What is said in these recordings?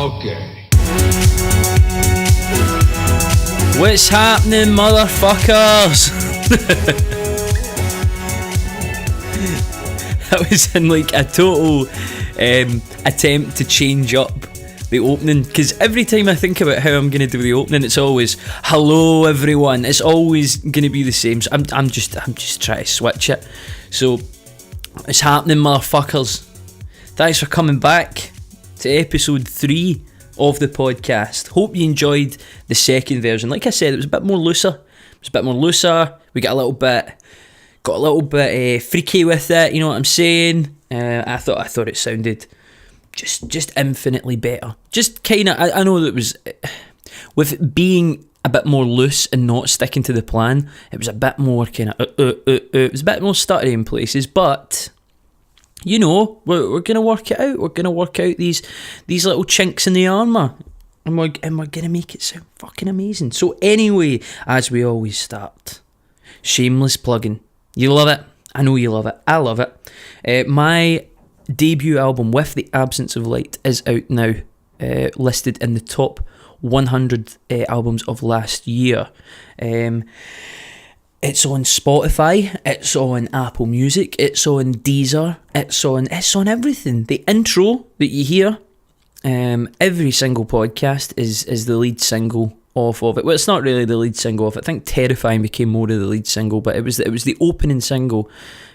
Okay. What's happening, motherfuckers? That was in like a total attempt to change up the opening, because every time I think about how I'm going to do the opening, it's always hello everyone. It's always going to be the same. So I'm just trying to switch it. So it's happening, motherfuckers. Thanks for coming back to episode 3 of the podcast. Hope you enjoyed the second version. Like I said, it was a bit more looser. We got a little bit freaky with it. You know what I'm saying? I thought it sounded just infinitely better. Just kind of, I know that it was, with being a bit more loose and not sticking to the plan, it was a bit more kind of, it was a bit more stuttery in places, but, you know, we're going to work it out. We're going to work out these little chinks in the armour, and we're going to make it sound fucking amazing. So anyway, as we always start, shameless plugging. You love it. I know you love it. I love it. My debut album, With the Absence of Light, is out now, listed in the top 100 albums of last year. It's on Spotify, it's on Apple Music, it's on Deezer, it's on everything. The intro that you hear every single podcast is the lead single off of it. Well, it's not really the lead single off it. I think Terrifying became more of the lead single, but it was the opening single,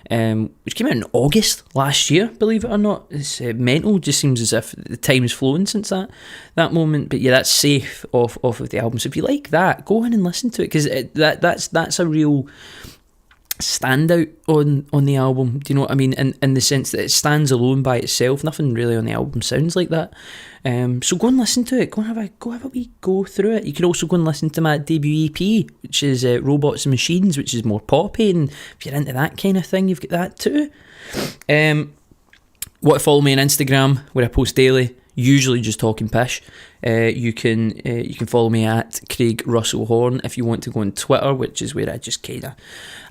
which came out in August last year, believe it or not. It's mental. Just seems as if the time's flown since that moment. But yeah, that's safe off of the album. So if you like that, go in and listen to it, because that's a real standout on the album. Do you know what I mean? In the sense that it stands alone by itself. Nothing really on the album sounds like that. So go and listen to it. Go and have a wee go through it. You can also go and listen to my debut EP, which is Robots and Machines, which is more poppy, and if you're into that kind of thing, you've got that too. Want to follow me on Instagram, where I post daily, usually just talking pish. You can follow me at Craig Russell Horn. If you want to go on Twitter, which is where I just kind of,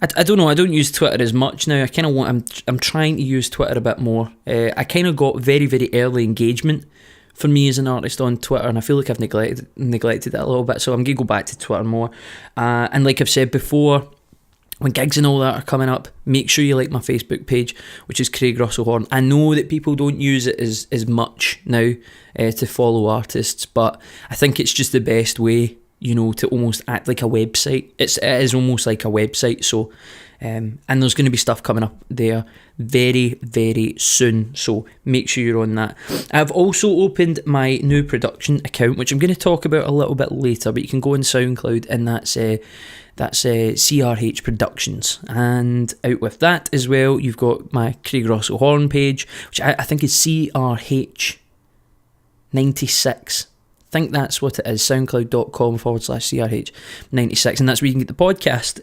I don't know, I don't use Twitter as much now. I kind of I'm trying to use Twitter a bit more. I kind of got very, very early engagement for me as an artist on Twitter, and I feel like I've neglected it a little bit, so I'm going to go back to Twitter more. And like I've said before, when gigs and all that are coming up, make sure you like my Facebook page, which is Craig Russell Horn. I know that people don't use it as much now to follow artists, but I think it's just the best way, you know, to almost act like a website. It is almost like a website, so... and there's going to be stuff coming up there very, very soon, so make sure you're on that. I've also opened my new production account, which I'm going to talk about a little bit later, but you can go on SoundCloud, and that's CRH Productions. And out with that as well, you've got my Craig Russell Horn page, which I think is CRH 96. I think that's what it is, soundcloud.com/CRH 96, and that's where you can get the podcast.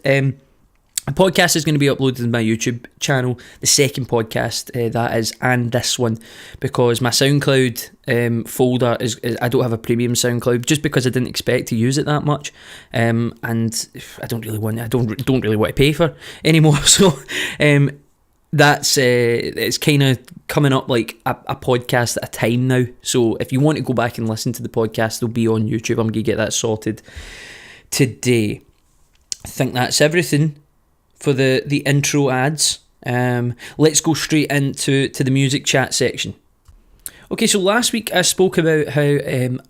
The podcast is going to be uploaded to my YouTube channel, the second podcast, that is, and this one, because my SoundCloud folder is I don't have a premium SoundCloud, just because I didn't expect to use it that much, and I don't really want to pay for anymore. So that's it's kind of coming up like a podcast at a time now. So if you want to go back and listen to the podcast, they'll be on YouTube. I'm going to get that sorted today. I think that's everything for the intro ads. Let's go straight into the music chat section. Okay, so last week I spoke about how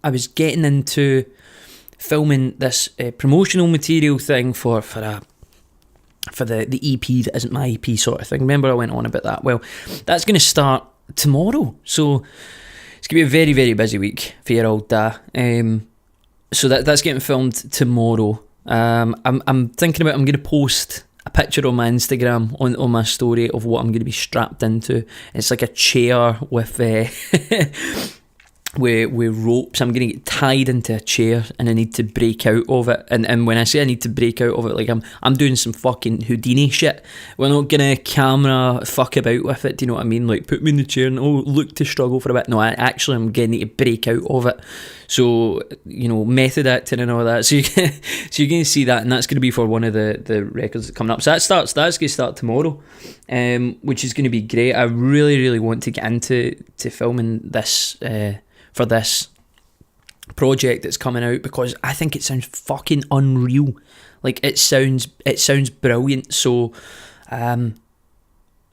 I was getting into filming this promotional material thing for the EP that isn't my EP sort of thing. Remember I went on about that? Well, that's going to start tomorrow, so it's going to be a very, very busy week for your old dad. So that's getting filmed tomorrow. I'm thinking about, I'm going to post a picture on my Instagram on my story of what I'm going to be strapped into. It's like a chair with with ropes. I'm going to get tied into a chair, and I need to break out of it. And when I say I need to break out of it, like I'm doing some fucking Houdini shit. We're not going to camera fuck about with it. Do you know what I mean? Like, put me in the chair and look to struggle for a bit. No, I'm going to need to break out of it. So, you know, method acting and all that. So you're going to see that, and that's going to be for one of the records that's coming up. So that's going to start tomorrow, which is going to be great. I really, really want to get into filming this for this project that's coming out, because I think it sounds fucking unreal. Like, it sounds brilliant. So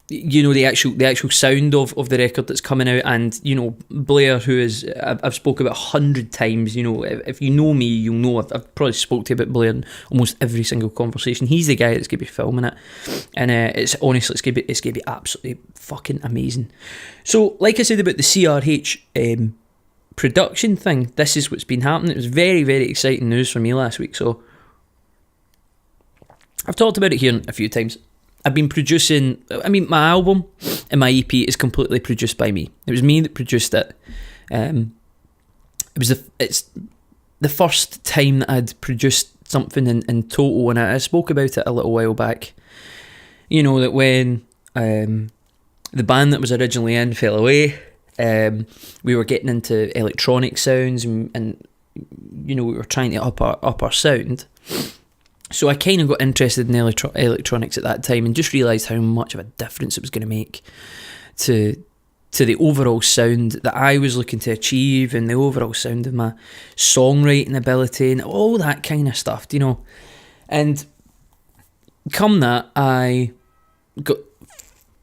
you know, the actual sound of the record that's coming out, and you know, Blair, who is, I've spoke about 100 times. You know, if you know me, you'll know I've probably spoke to you about Blair in almost every single conversation. He's the guy that's going to be filming it, and it's honestly, it's going to be absolutely fucking amazing. So, like I said about the CRH production thing, this is what's been happening. It was very, very exciting news for me last week. So I've talked about it here a few times. I've been producing, I mean, my album and my EP is completely produced by me. It was me that produced it. It's the first time that I'd produced something in total, and I spoke about it a little while back. You know, that when the band that was originally in fell away, we were getting into electronic sounds, and you know, we were trying to up our sound. So I kind of got interested in electronics at that time, and just realised how much of a difference it was going to make to the overall sound that I was looking to achieve, and the overall sound of my songwriting ability and all that kind of stuff, you know. And come that, I got...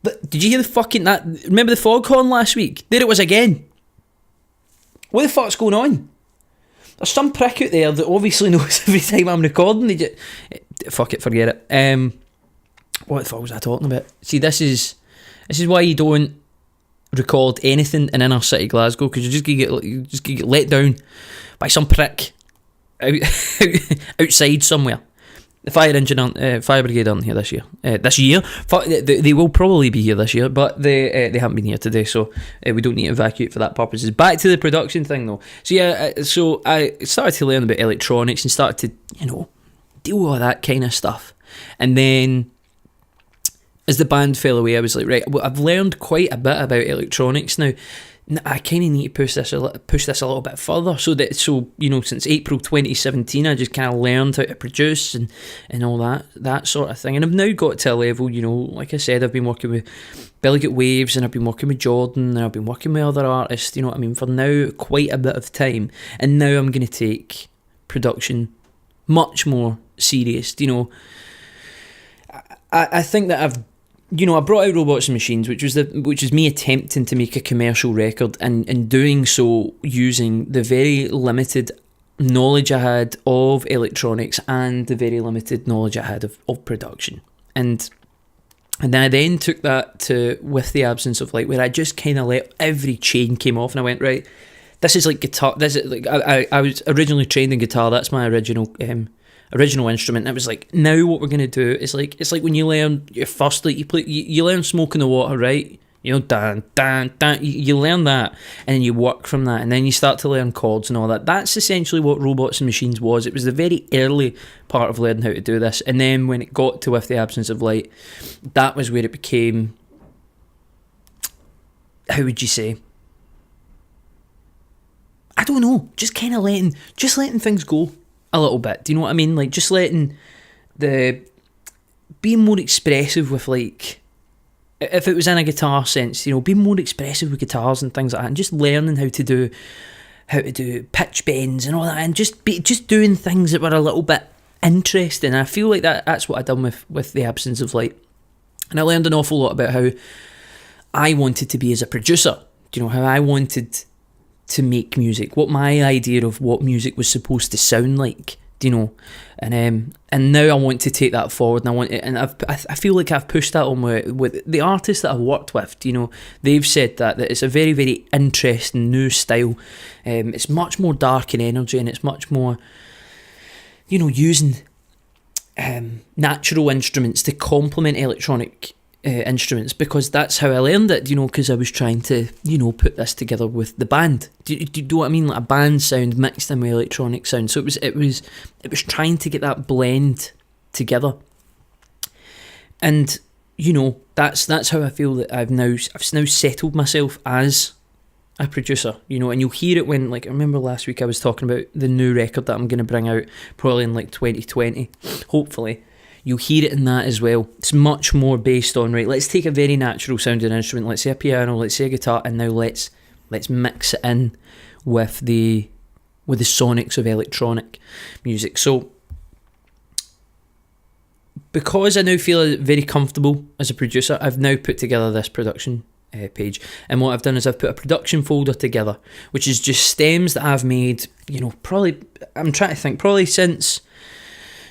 But did you hear the fucking... that? Remember the Foghorn last week? There it was again. What the fuck's going on? There's some prick out there that obviously knows every time I'm recording. They just, fuck it, forget it. What the fuck was I talking about? See, this is why you don't record anything in inner city Glasgow, because you just get let down by some prick outside somewhere. The fire brigade aren't here this year. They will probably be here this year, but they haven't been here today, so we don't need to evacuate for that purposes. Back to the production thing though. So yeah, so I started to learn about electronics and started to, you know, deal with all that kind of stuff. And then as the band fell away, I was like, right, well, I've learned quite a bit about electronics now. I kind of need to push this a little bit further, so you know, since April 2017 I just kind of learned how to produce and all that sort of thing. And I've now got to a level, you know, like I said, I've been working with Billigate Waves, and I've been working with Jordan, and I've been working with other artists, you know what I mean, for now quite a bit of time. And now I'm going to take production much more serious, you know. I think that I brought out Robots and Machines, which is me attempting to make a commercial record, and doing so using the very limited knowledge I had of electronics and the very limited knowledge I had of production. And I then took that to With the Absence of Light, where I just kind of let every chain came off, and I went, right, this is like guitar. This is like I was originally trained in guitar. That's my original instrument. And it was like, now what we're going to do is like, it's like when you learn your first, like you learn Smoke in the Water, right? You know, dan, dan, dan, you learn that, and then you work from that, and then you start to learn chords and all that. That's essentially what Robots and Machines was. It was the very early part of learning how to do this. And then when it got to With the Absence of Light, that was where it became, how would you say, I don't know, just kind of letting things go a little bit. Do you know what I mean? Like, just letting being more expressive with, like, if it was in a guitar sense, you know, being more expressive with guitars and things like that, and just learning how to do pitch bends and all that, and just doing things that were a little bit interesting. And I feel like that's what I done with The Absence of Light. And I learned an awful lot about how I wanted to be as a producer. Do you know, how I wanted to make music, what my idea of what music was supposed to sound like, do you know? And now I want to take that forward, and I feel like I've pushed that on with the artists that I've worked with. You know, they've said that it's a very, very interesting new style. It's much more dark in energy, and it's much more, you know, using natural instruments to complement electronic instruments, because that's how I learned it, you know, because I was trying to, you know, put this together with the band. Do you know what I mean? Like a band sound mixed in with electronic sound. So it was trying to get that blend together. And, you know, that's how I feel that I've now settled myself as a producer, you know. And you'll hear it when, like, I remember last week I was talking about the new record that I'm going to bring out probably in like 2020, hopefully. You'll hear it in that as well. It's much more based on, right, let's take a very natural sounding instrument, let's say a piano, let's say a guitar, and now let's mix it in with the with the sonics of electronic music. So because I now feel very comfortable as a producer, I've now put together this production page, and what I've done is I've put a production folder together, which is just stems that I've made, probably, I'm trying to think, probably since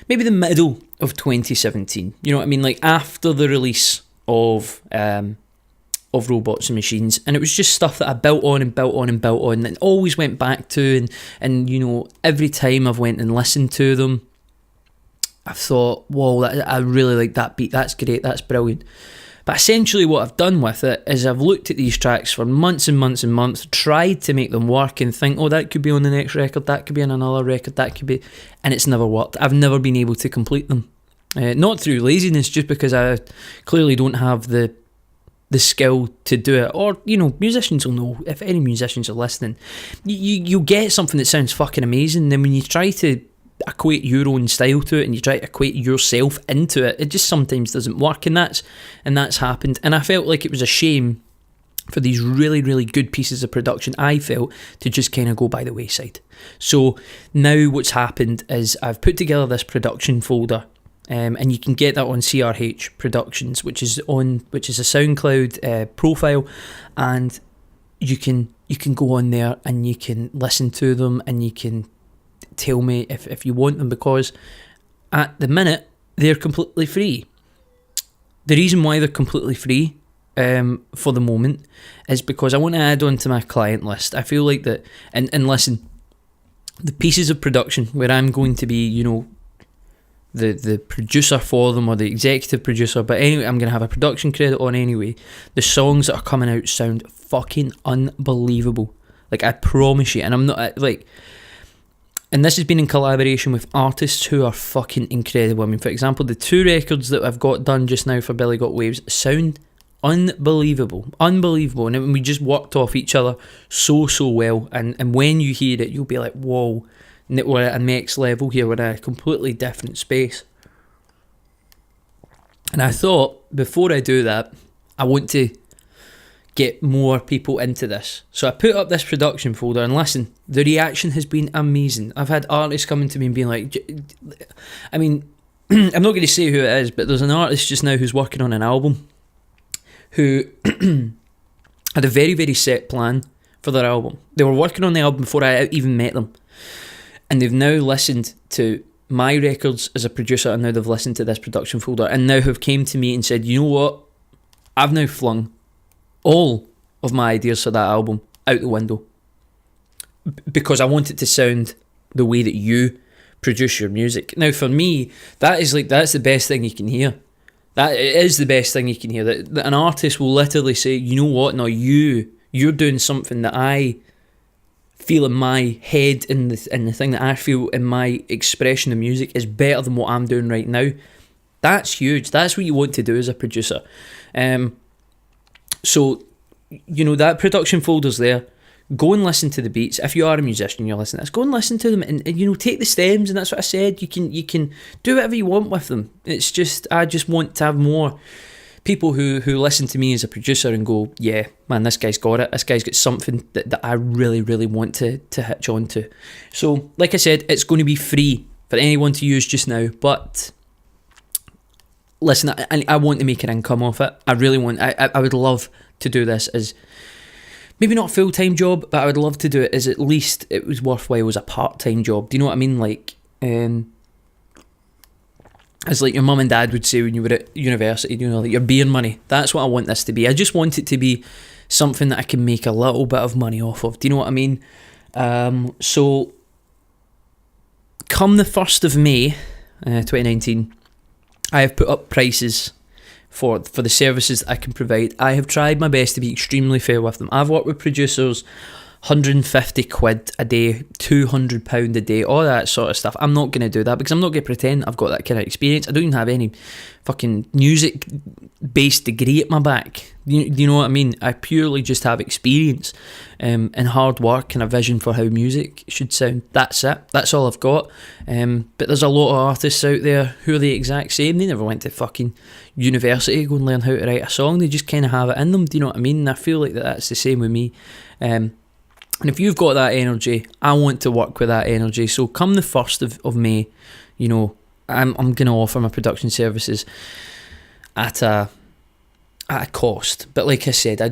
maybe the middle of 2017, you know what I mean, like after the release of Robots and Machines, and it was just stuff that I built on and always went back to, and every time I've went and listened to them, I've thought, whoa, I really like that beat, that's great, that's brilliant. But essentially what I've done with it is I've looked at these tracks for months and months and months, tried to make them work and think, oh, that could be on the next record, that could be on another record, that could be... And it's never worked. I've never been able to complete them. Not through laziness, just because I clearly don't have the skill to do it. Or, musicians will know, if any musicians are listening, you get something that sounds fucking amazing, and then when you try to equate your own style to it and you try to equate yourself into it, it just sometimes doesn't work, and that's happened. And I felt like it was a shame for these really, really good pieces of production, I felt, to just kind of go by the wayside. So now what's happened is I've put together this production folder, and you can get that on CRH Productions, which is a SoundCloud profile, and you can go on there and you can listen to them and you can tell me if you want them, because at the minute they're completely free. The reason why they're completely free for the moment is because I want to add on to my client list. I feel like that, and listen, the pieces of production where I'm going to be, the producer for them, or the executive producer, but anyway, I'm going to have a production credit on anyway. The songs that are coming out sound fucking unbelievable. Like, I promise you, and I'm not, like... And this has been in collaboration with artists who are fucking incredible. I mean, for example, the 2 records that I've got done just now for Billy Got Waves sound unbelievable. And we just worked off each other so well. And when you hear it, you'll be like, whoa, we're at a next level here. We're in a completely different space. And I thought, before I do that, I want to get more people into this. So I put up this production folder, and listen, the reaction has been amazing. I've had artists coming to me and being like, I mean, I'm not going to say who it is, but there's an artist just now who's working on an album who had a very, very set plan for their album. They were working on the album before I even met them, and they've now listened to my records as a producer, and now they've listened to this production folder, and now have came to me and said, you know what, I've now flung all of my ideas for that album out the window because I want it to sound the way that you produce your music. Now, for me, that's the best thing you can hear. That is the best thing you can hear. That an artist will literally say, you know what, now you're doing something that I feel in my head, and the thing that I feel in my expression of music is better than what I'm doing right now. That's huge. That's what you want to do as a producer. So, that production folder's there. Go and listen to the beats. If you are a musician, you're listening to this, go and listen to them and take the stems, and that's what I said. You can do whatever you want with them. It's just, I just want to have more people who listen to me as a producer and go, yeah, man, this guy's got it. This guy's got something that I really, really want to hitch on to. So, like I said, it's going to be free for anyone to use just now, but... Listen, I want to make an income off it. I really want. I would love to do this as maybe not a full-time job, but I would love to do it as at least it was worthwhile as a part-time job. Do you know what I mean? Like, as like your mum and dad would say when you were at university, like your beer money. That's what I want this to be. I just want it to be something that I can make a little bit of money off of. Do you know what I mean? So, come the 1st of May, 2019, I have put up prices for the services that I can provide. I have tried my best to be extremely fair with them. I've worked with producers, 150 quid a day, £200 a day, all that sort of stuff. I'm not going to do that because I'm not going to pretend I've got that kind of experience. I don't even have any fucking music-based degree at my back. You know what I mean? I purely just have experience and hard work and a vision for how music should sound. That's it. That's all I've got. But there's a lot of artists out there who are the exact same. They never went to fucking university to go and learn how to write a song. They just kind of have it in them. Do you know what I mean? And I feel like that's the same with me. And if you've got that energy, I want to work with that energy. So come the 1st of May, you know, I'm going to offer my production services at a cost. But like I said, I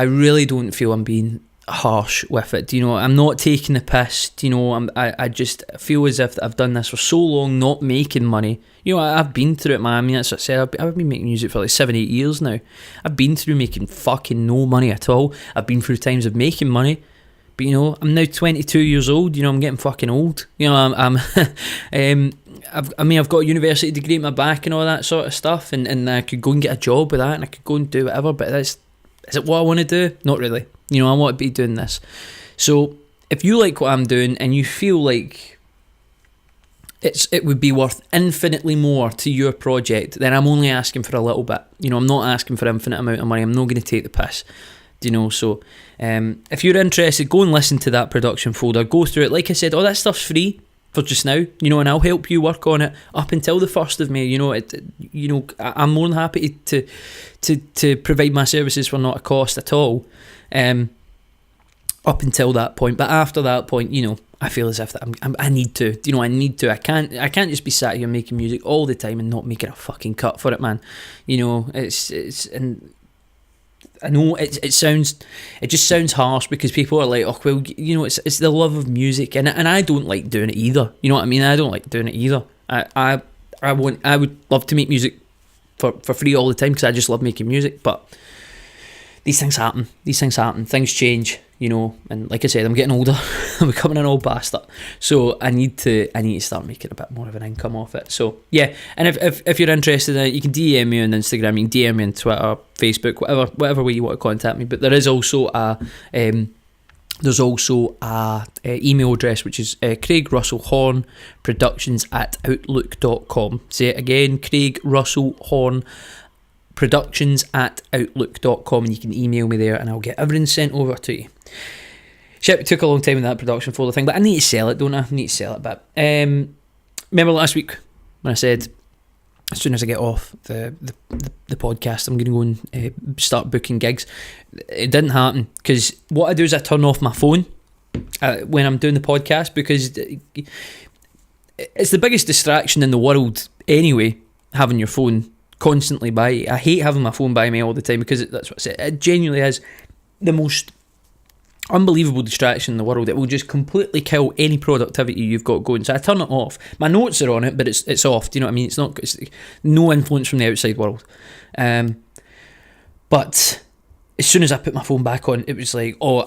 really don't feel I'm being harsh with it. You know, I'm not taking the piss. You know, I just feel as if I've done this for so long, not making money. You know, I've been through it, man. I mean, that's what I said. I've been making music for like 7-8 years now. I've been through making fucking no money at all. I've been through times of making money. But, you know, I'm now 22 years old. You know, I'm getting fucking old. You know, I've got a university degree at my back and all that sort of stuff. And I could go and get a job with that and I could go and do whatever. But is it what I want to do? Not really. You know, I want to be doing this. So if you like what I'm doing and you feel like it would be worth infinitely more to your project, then I'm only asking for a little bit. You know, I'm not asking for infinite amount of money. I'm not going to take the piss. You know, so if you're interested, go and listen to that production folder, go through it. Like I said, all that stuff's free for just now, you know, and I'll help you work on it up until the 1st of May. You know, I'm more than happy to provide my services for not a cost at all, up until that point. But after that point, you know, I feel as if I need to. You know, I need to. I can't just be sat here making music all the time and not making a fucking cut for it, man. You know, and I know it just sounds harsh because people are like, oh well, you know, it's the love of music, and I don't like doing it either. You know what I mean? I don't like doing it either. I would love to make music for free all the time because I just love making music, but these things happen. Things change, you know. And like I said, I'm getting older. I'm becoming an old bastard. So I need to start making a bit more of an income off it. So yeah. And if you're interested in it, you can DM me on Instagram. You can DM me on Twitter, Facebook, whatever way you want to contact me. But there is also a email address, which is Craig Russell Horn Productions @outlook.com. Say it again, Craig Russell Horn Productions@outlook.com, and you can email me there and I'll get everything sent over to you. Shit, it took a long time with that production folder thing, but I need to sell it, don't I? I need to sell it. But remember last week when I said as soon as I get off the podcast I'm going to go and start booking gigs? It didn't happen because what I do is I turn off my phone when I'm doing the podcast, because it's the biggest distraction in the world anyway, having your phone constantly by you. I hate having my phone by me all the time because that's what I said. It genuinely is the most unbelievable distraction in the world. It will just completely kill any productivity you've got going. So I turn it off. My notes are on it, but it's off. Do you know what I mean? It's no influence from the outside world. But as soon as I put my phone back on, it was like, oh,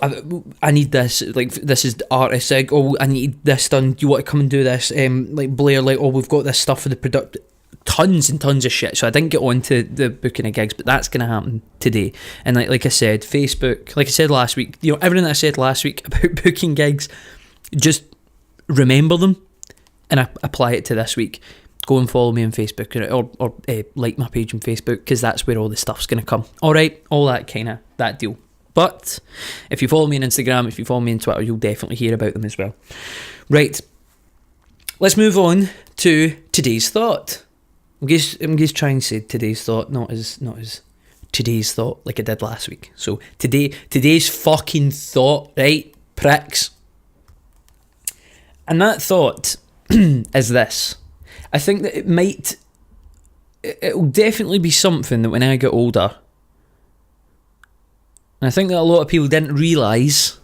I need this. Like, this is the artist. Like, oh, I need this done. Do you want to come and do this? Like Blair, like, oh, we've got this stuff for the product. Tons and tons of shit. So I didn't get on to the booking of gigs, but that's going to happen today. And like I said, Facebook, like I said last week, you know, everything that I said last week about booking gigs, just remember them and apply it to this week. Go and follow me on Facebook or like my page on Facebook, because that's where all the stuff's going to come. All right, all that kind of, that deal. But if you follow me on Instagram, if you follow me on Twitter, you'll definitely hear about them as well. Right, let's move on to today's thought. I'm just trying to say today's thought, not as today's thought like I did last week. So today's fucking thought, right, pricks. And that thought is this. I think that it'll definitely be something that when I get older, and I think that a lot of people didn't realise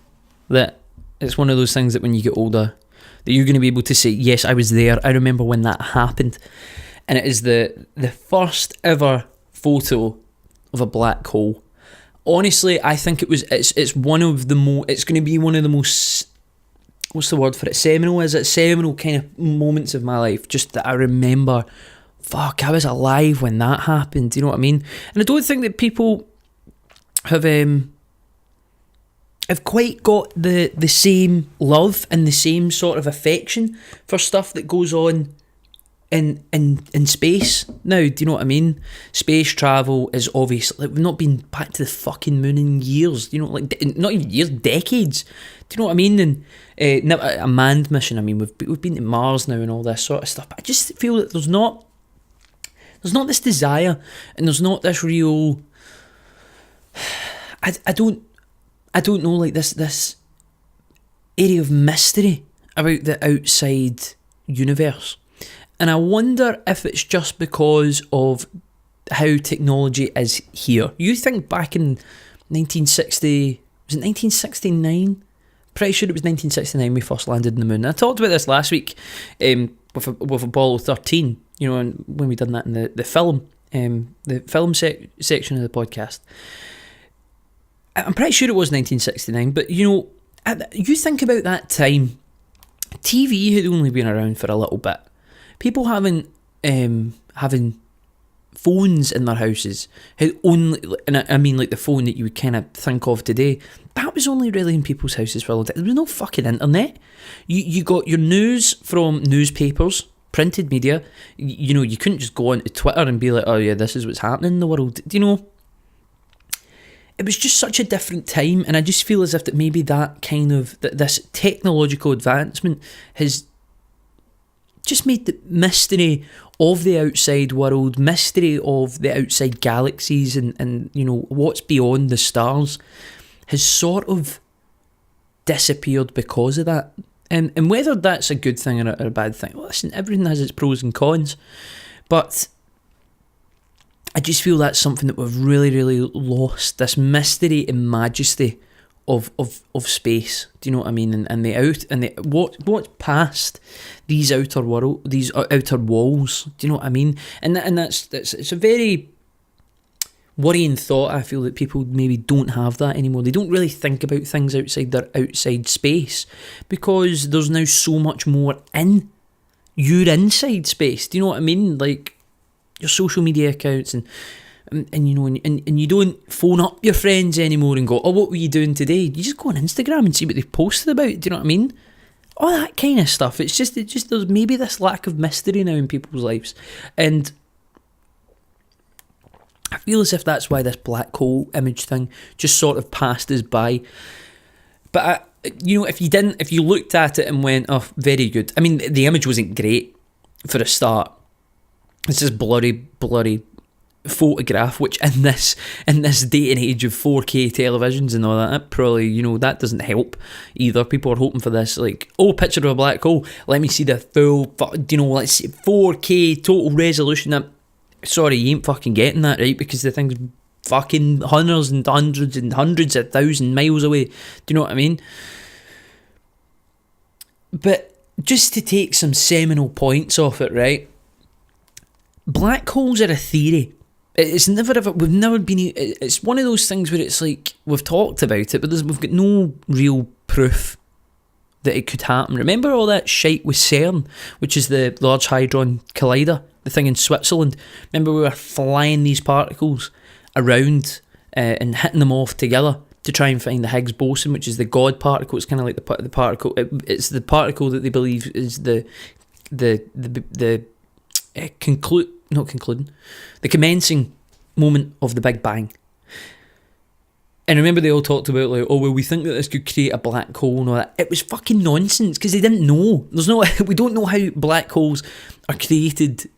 that it's one of those things that when you get older, that you're going to be able to say, yes, I was there, I remember when that happened. And it is the first ever photo of a black hole. Honestly, I think it's one of the it's going to be one of the most, what's the word for it, seminal kind of moments of my life, just that I remember, fuck, I was alive when that happened, do you know what I mean? And I don't think that people have quite got the same love and the same sort of affection for stuff that goes on in space now. Do you know what I mean? Space travel is obviously, like, we've not been back to the fucking moon in years, you know, like not even years, decades. Do you know what I mean? And a manned mission, I mean, we've been to Mars now and all this sort of stuff, but I just feel that there's not this desire, and there's not this real, I don't know, like this area of mystery about the outside universe. And I wonder if it's just because of how technology is here. You think back in 1960, was it 1969? Pretty sure it was 1969 we first landed on the moon. I talked about this last week with Apollo 13, you know, and when we done that in the film section of the podcast. I'm pretty sure it was 1969, but you know, you think about that time, TV had only been around for a little bit. People having phones in their houses had only, and I mean like the phone that you would kind of think of today, that was only really in people's houses for a long time. There was no fucking internet. You got your news from newspapers, printed media. You know, you couldn't just go onto Twitter and be like, oh yeah, this is what's happening in the world. Do you know? It was just such a different time, and I just feel as if that maybe that kind of this technological advancement has just made the mystery of the outside world, mystery of the outside galaxies, and you know what's beyond the stars, has sort of disappeared because of that. And whether that's a good thing or a bad thing, well, listen, everything has its pros and cons, but I just feel that's something that we've really, really lost, this mystery and majesty of space. Do you know what I mean? And what's past these outer walls. Do you know what I mean? And that's it's a very worrying thought. I feel that people maybe don't have that anymore. They don't really think about things outside their outside space because there's now so much more in your inside space. Do you know what I mean? Like your social media accounts and you know, and you don't phone up your friends anymore and go, oh, what were you doing today? You just go on Instagram and see what they've posted about. Do you know what I mean? All that kind of stuff. It's just there's maybe this lack of mystery now in people's lives, and I feel as if that's why this black hole image thing just sort of passed us by. But you know, if you looked at it and went, oh, very good. I mean, the image wasn't great for a start. It's this blurry photograph, which in this day and age of 4K televisions and all that probably, you know, that doesn't help either. People are hoping for this, like, oh, picture of a black hole, let me see the full, you know, let's see 4K total resolution. Sorry, you ain't fucking getting that, right? Because the thing's fucking hundreds and hundreds of thousand miles away. Do you know what I mean? But just to take some seminal points off it, right? Black holes are a theory. It's never ever, we've never been, it's one of those things where it's like, we've talked about it, but we've got no real proof that it could happen. Remember all that shite with CERN, which is the Large Hadron Collider, the thing in Switzerland? Remember we were flying these particles around and hitting them off together to try and find the Higgs boson, which is the God particle. It's kind of like the particle, it's the particle that they believe is the commencing moment of the Big Bang. And remember they all talked about like, oh well, we think that this could create a black hole and all that. It was fucking nonsense because they didn't know. We don't know how black holes are created.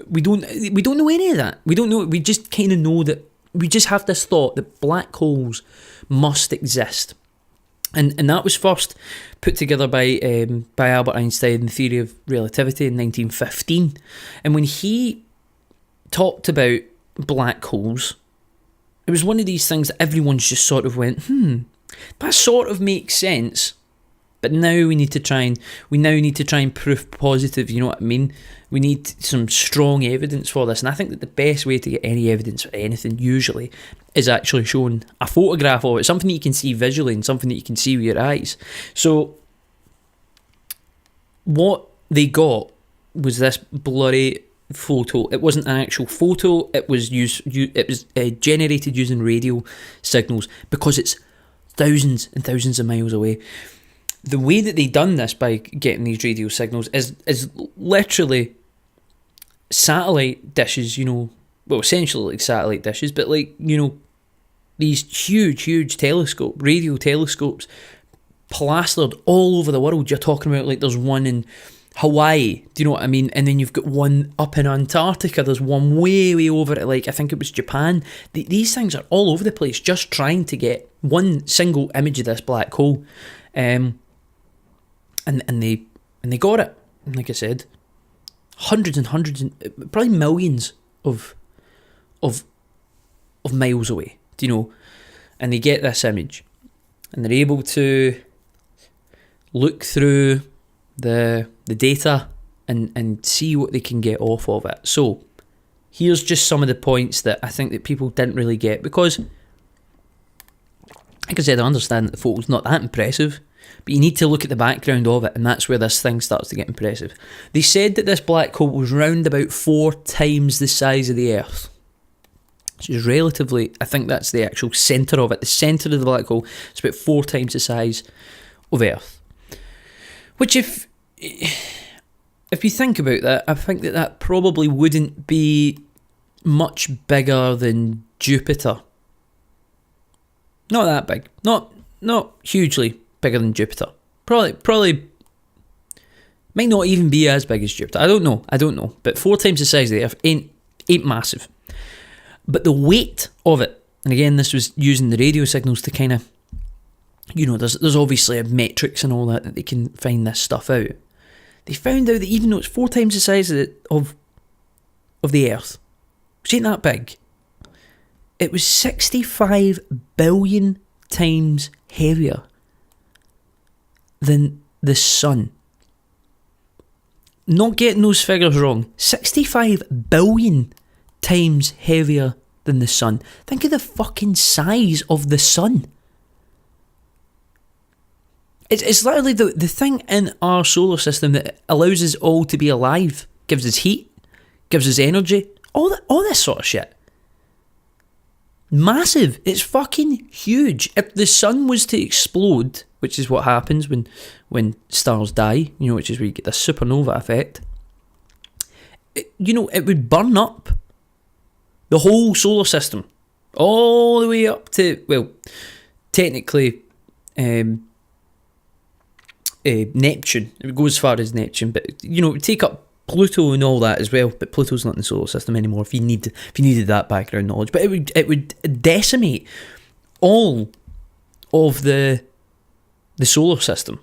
We don't know any of that. We don't know. We just kind of know that we just have this thought that black holes must exist. And that was first put together by Albert Einstein, the theory of relativity in 1915. And when he talked about black holes, it was one of these things that everyone's just sort of went, that sort of makes sense. But now we need to try and prove positive, you know what I mean? We need some strong evidence for this. And I think that the best way to get any evidence for anything usually is actually showing a photograph of it, something that you can see visually and something that you can see with your eyes. So what they got was this blurry photo. It wasn't an actual photo. It was generated using radio signals because it's thousands and thousands of miles away. The way that they done this by getting these radio signals is literally satellite dishes, you know, well, essentially like satellite dishes, but like, you know, these huge radio telescopes plastered all over the world. You're talking about like there's one in Hawaii, do you know what I mean? And then you've got one up in Antarctica, there's one way over at like, I think it was Japan. These things are all over the place just trying to get one single image of this black hole. and they got it. And like I said, hundreds and hundreds, and probably millions of miles away. Do you know? And they get this image, and they're able to look through the data and see what they can get off of it. So here's just some of the points that I think that people didn't really get, because like I said, I understand that the photo's not that impressive, but you need to look at the background of it, and that's where this thing starts to get impressive. They said that this black hole was round about 4 times the size of the Earth, which is relatively, I think that's the actual centre of it. The centre of the black hole is about 4 times the size of Earth. Which if you think about that, I think that probably wouldn't be much bigger than Jupiter. Not that big. Not hugely bigger than Jupiter. Probably might not even be as big as Jupiter. I don't know. But 4 times the size of the Earth ain't massive. But the weight of it, and again, this was using the radio signals to kind of, there's obviously a metrics and all that they can find this stuff out. They found out that even though it's 4 times the size of the Earth, which ain't that big, it was 65 billion times heavier than the Sun. Not getting those figures wrong. 65 billion times heavier than the Sun. Think of the fucking size of the Sun. It's literally the thing in our solar system that allows us all to be alive, gives us heat, gives us energy, all this sort of shit. Massive. It's fucking huge. If the Sun was to explode, which is what happens when stars die, which is where you get the supernova effect, it would burn up the whole solar system, all the way up to, well, technically, Neptune. It would go as far as Neptune, but it would take up Pluto and all that as well. But Pluto's not in the solar system anymore. If you needed that background knowledge, but it would decimate all of the solar system.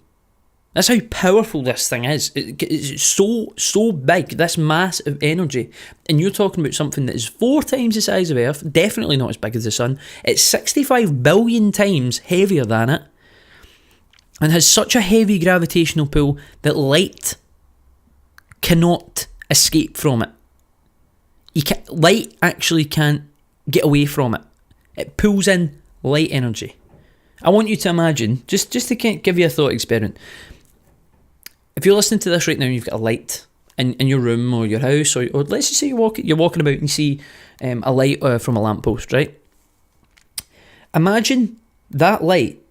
That's how powerful this thing is. It's so big, this mass of energy. And you're talking about something that is 4 times the size of Earth, definitely not as big as the Sun. It's 65 billion times heavier than it, and has such a heavy gravitational pull that light cannot escape from it. Light actually can't get away from it. It pulls in light energy. I want you to imagine, just to give you a thought experiment. If you're listening to this right now and you've got a light in your room or your house, or let's just say you're walking about and you see a light from a lamppost, right? Imagine that light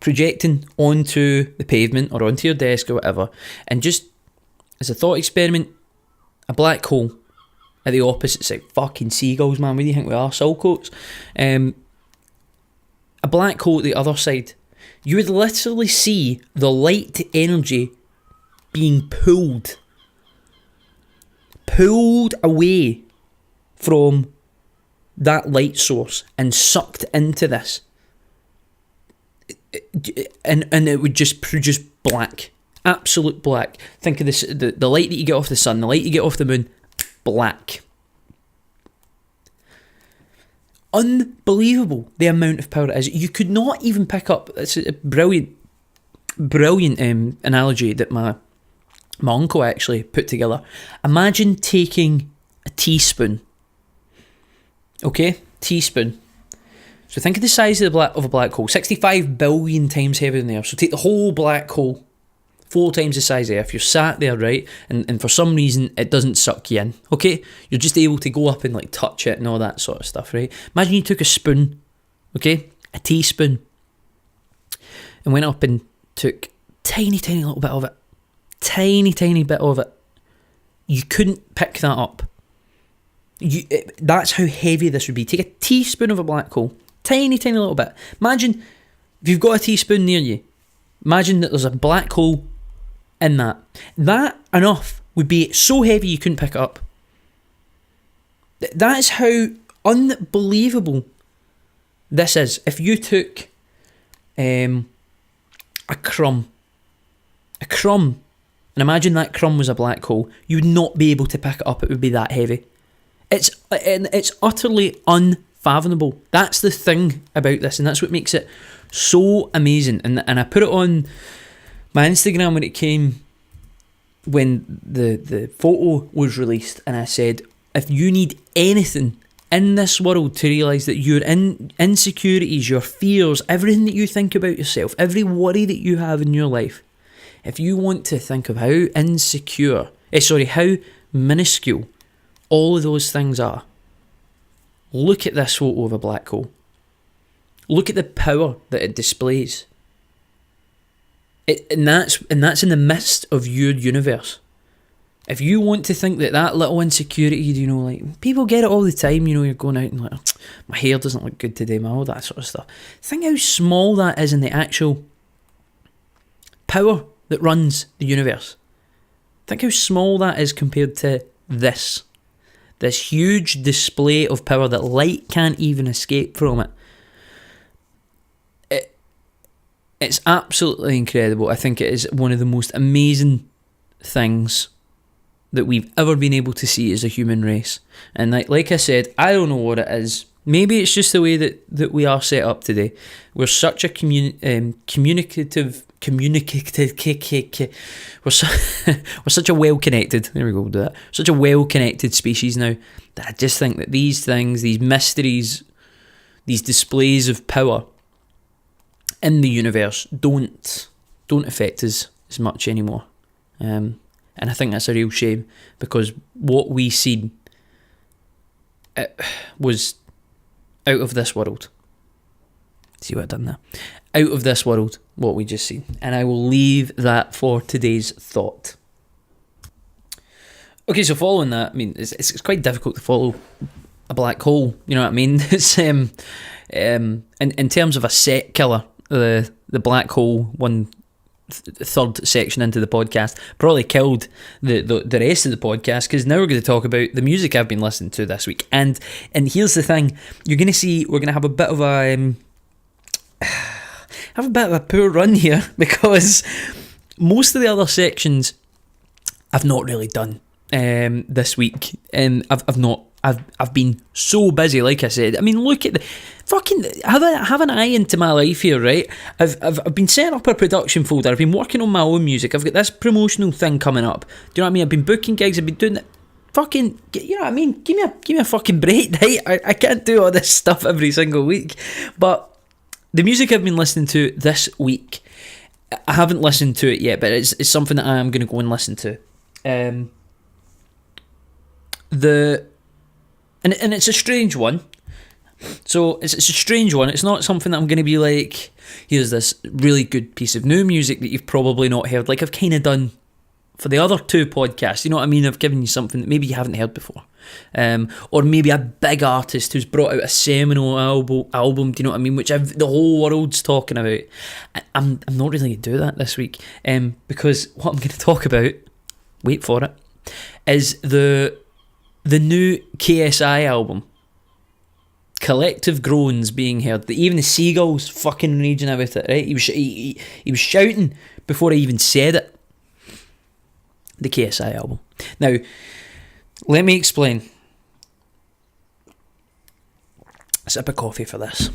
projecting onto the pavement or onto your desk or whatever, and just as a thought experiment, a black hole at the opposite side. Fucking seagulls, man, what do you think we are, soul coats? A black hole at the other side. You would literally see the light energy being pulled away from that light source and sucked into this, and it would just produce black, absolute black. Think of this: the light that you get off the sun, the light you get off the moon, black. Unbelievable the amount of power it is. You could not even pick up. It's a brilliant analogy that my uncle actually put together. Imagine taking a teaspoon. Okay, teaspoon. So think of the size of a black hole. 65 billion times heavier than the Earth. So take the whole black hole, 4 times the size of Earth. You're sat there, right? And for some reason, it doesn't suck you in. Okay? You're just able to go up and like touch it and all that sort of stuff, right? Imagine you took a spoon, okay? A teaspoon. And went up and took tiny little bit of it. Tiny bit of it. You couldn't pick that up. That's how heavy this would be. Take a teaspoon of a black hole. Tiny little bit. Imagine if you've got a teaspoon near you. Imagine that there's a black hole in that. That enough would be so heavy you couldn't pick it up. That is how unbelievable this is. If you took a crumb A crumb, and imagine that crumb was a black hole, you would not be able to pick it up, it would be that heavy. It's utterly unfathomable. That's the thing about this, and that's what makes it so amazing. And I put it on my Instagram when the photo was released, and I said, if you need anything in this world to realise that your insecurities, your fears, everything that you think about yourself, every worry that you have in your life, if you want to think of how how minuscule all of those things are, look at this photo of a black hole. Look at the power that it displays. And that's in the midst of your universe. If you want to think that little insecurity, like, people get it all the time, you're going out and like, my hair doesn't look good today, all that sort of stuff. Think how small that is in the actual power that runs the universe. Think how small that is compared to this huge display of power that light can't even escape from it. It's absolutely incredible. I think it is one of the most amazing things that we've ever been able to see as a human race. And like I said, I don't know what it is. Maybe it's just the way that we are set up today. We're such a communicative. We're such a well-connected. There we go. Do that. Such a well-connected species now that I just think that these things, these mysteries, these displays of power in the universe don't affect us as much anymore. And I think that's a real shame, because what we seen was out of this world. See what I've done there? Out of this world, what we just seen. And I will leave that for today's thought. Okay, so following that, I mean, it's quite difficult to follow a black hole, you know what I mean? It's in terms of a set killer, the black hole, one third section into the podcast, probably killed the rest of the podcast, because now we're going to talk about the music I've been listening to this week. And here's the thing, you're going to see we're going to have a bit of a poor run here, because most of the other sections I've not really done this week, and I've been so busy. Like I said, I mean, look at the fucking have an eye into my life here, right? I've been setting up a production folder. I've been working on my own music. I've got this promotional thing coming up. Do you know what I mean? I've been booking gigs. I've been doing it. Fucking, you know what I mean? Give me a fucking break, right? I can't do all this stuff every single week. But the music I've been listening to this week, I haven't listened to it yet, but it's something that I am going to go and listen to. And it's a strange one. So it's a strange one. It's not something that I'm going to be like, here's this really good piece of new music that you've probably not heard, like I've kind of done for the other two podcasts. You know what I mean? I've given you something that maybe you haven't heard before. Or maybe a big artist who's brought out a seminal album, do you know what I mean, which the whole world's talking about. I'm not really going to do that this week, because what I'm going to talk about, wait for it, is the new KSI album. Collective groans being heard. Even the seagulls fucking raging about it, right? He was shouting before I even said it. The KSI album. Now, let me explain. A sip of coffee for this.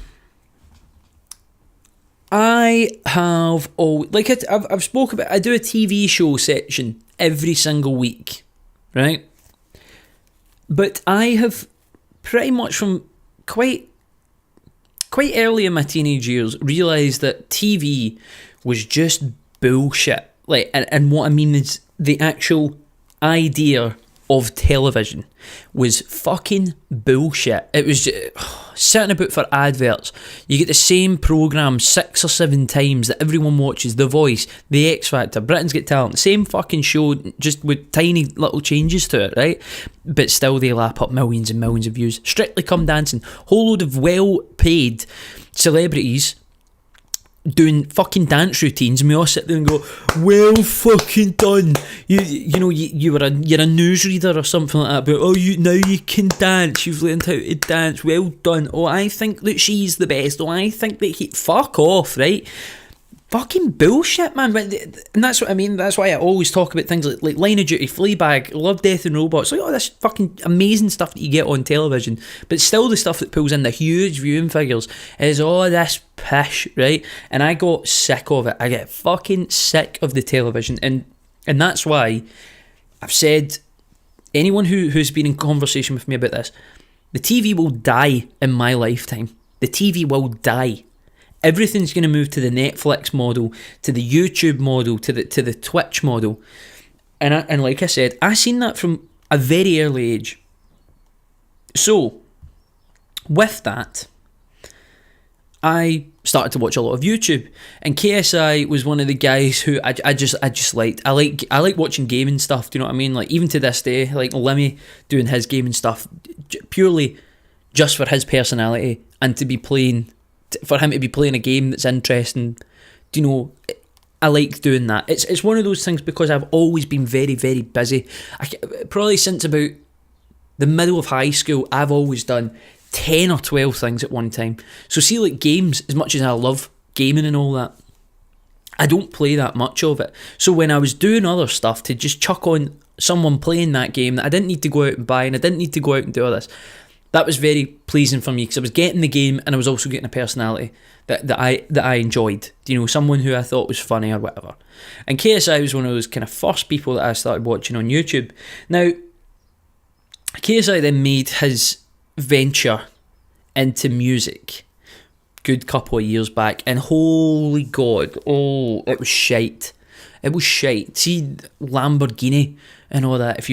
I have I've spoke about. I do a TV show section every single week, right? But I have pretty much from quite early in my teenage years realised that TV was just bullshit. Like, and what I mean is the actual idea of television was fucking bullshit. It was just, sitting about for adverts. You get the same programme 6 or 7 times that everyone watches. The Voice, The X Factor, Britain's Got Talent. Same fucking show, just with tiny little changes to it, right? But still they lap up millions and millions of views. Strictly Come Dancing. Whole load of well-paid celebrities doing fucking dance routines, and we all sit there and go, well fucking done. You're a newsreader or something like that, but now you can dance, you've learned how to dance, well done. Oh, I think that she's the best. Oh, I think that fuck off, right? fucking bullshit, man. And that's what I mean. That's why I always talk about things like Line of Duty, Fleabag, Love, Death and Robots. Like, this fucking amazing stuff that you get on television, but still the stuff that pulls in the huge viewing figures is all this pish, right? And I got sick of it. I get fucking sick of the television, and that's why I've said, anyone who's been in conversation with me about this, the TV will die in my lifetime. The TV will die. Everything's going to move to the Netflix model, to the YouTube model, to the Twitch model. And like I said, I seen that from a very early age. So, with that, I started to watch a lot of YouTube, and KSI was one of the guys who I just liked. I like watching gaming stuff. Do you know what I mean? Like, even to this day, like Lemmy doing his gaming stuff purely just for his personality and to be playing. For him to be playing a game that's interesting, do you know, I like doing that. It's one of those things because I've always been very, very busy. Probably since about the middle of high school, I've always done 10 or 12 things at one time. So see, like games, as much as I love gaming and all that, I don't play that much of it. So when I was doing other stuff, to just chuck on someone playing that game that I didn't need to go out and buy, and I didn't need to go out and do all this, that was very pleasing for me, because I was getting the game and I was also getting a personality that I enjoyed. You know, someone who I thought was funny or whatever. And KSI was one of those kind of first people that I started watching on YouTube. Now, KSI then made his venture into music good couple of years back, and holy God, it was shite. It was shite. See, Lamborghini and all that.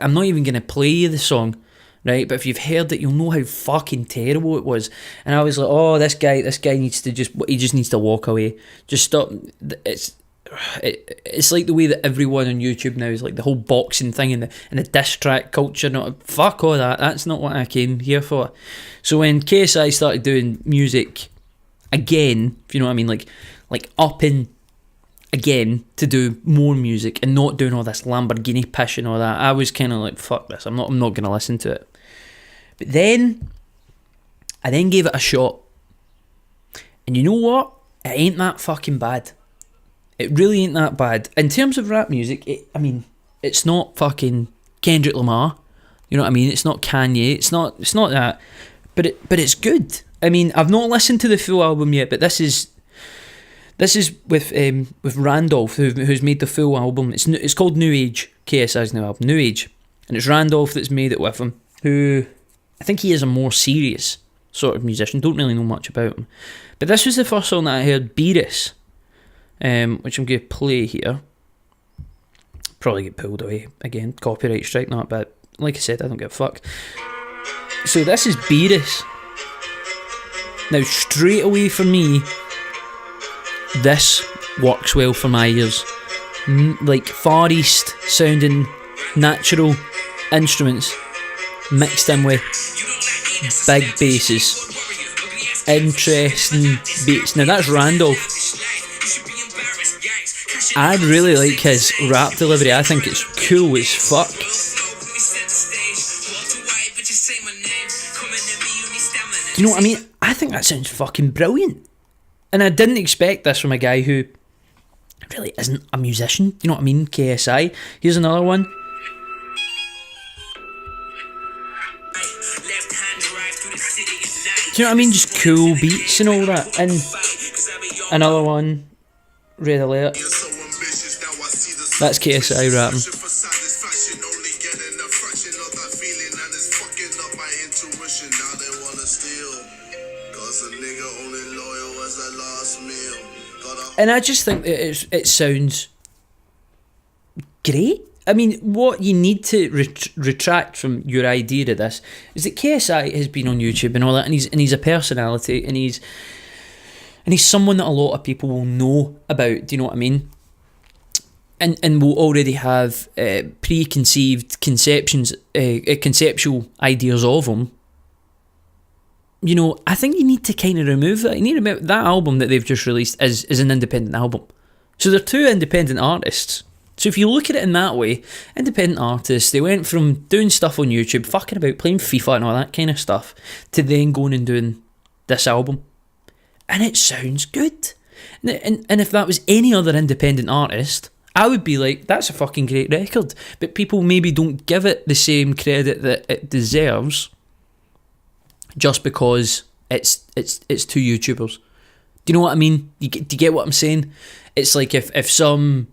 I'm not even going to play you the song, right? But if you've heard it, you'll know how fucking terrible it was. And I was like, oh, this guy needs to he needs to walk away. Just stop. It's like the way that everyone on YouTube now is like the whole boxing thing and the diss track culture. Not fuck all that. That's not what I came here for. So when KSI started doing music again, if you know what I mean, like upping again to do more music and not doing all this Lamborghini pish and all that, I was kind of like, fuck this. I'm not going to listen to it. But then I gave it a shot, and you know what? It ain't that fucking bad. It really ain't that bad. In terms of rap music, it's not fucking Kendrick Lamar. You know what I mean? It's not Kanye. It's not that. But it's good. I mean, I've not listened to the full album yet, but this is with Randolph, who's made the full album. It's called New Age. KSI's new album, New Age, and it's Randolph that's made it with him. Who I think he is a more serious sort of musician. Don't really know much about him, but this was the first song that I heard, Beerus, which I'm going to play here. Probably get pulled away again, copyright strike, not, but like I said, I don't give a fuck. So this is Beerus. Now, straight away for me, this works well for my ears. Like Far East sounding natural instruments mixed in with big basses, interesting beats. Now that's Randolph. I really like his rap delivery. I think it's cool as fuck. Do you know what I mean? I think that sounds fucking brilliant. And I didn't expect this from a guy who really isn't a musician. Do you know what I mean? KSI. Here's another one. Do you know what I mean? Just cool beats and all that. And another one, Red Alert. That's KSI rapping. And I just think that it sounds great. I mean, what you need to retract from your idea of this is that KSI has been on YouTube and all that, and he's a personality, and he's someone that a lot of people will know about. Do you know what I mean? And will already have preconceived conceptual ideas of him. You know, I think you need to kind of remove that. You need to remove that album that they've just released is an independent album. So they're two independent artists. So if you look at it in that way, independent artists, they went from doing stuff on YouTube, fucking about, playing FIFA and all that kind of stuff, to then going and doing this album. And it sounds good. And if that was any other independent artist, I would be like, that's a fucking great record. But people maybe don't give it the same credit that it deserves just because it's two YouTubers. Do you know what I mean? Do you get what I'm saying? It's like if some...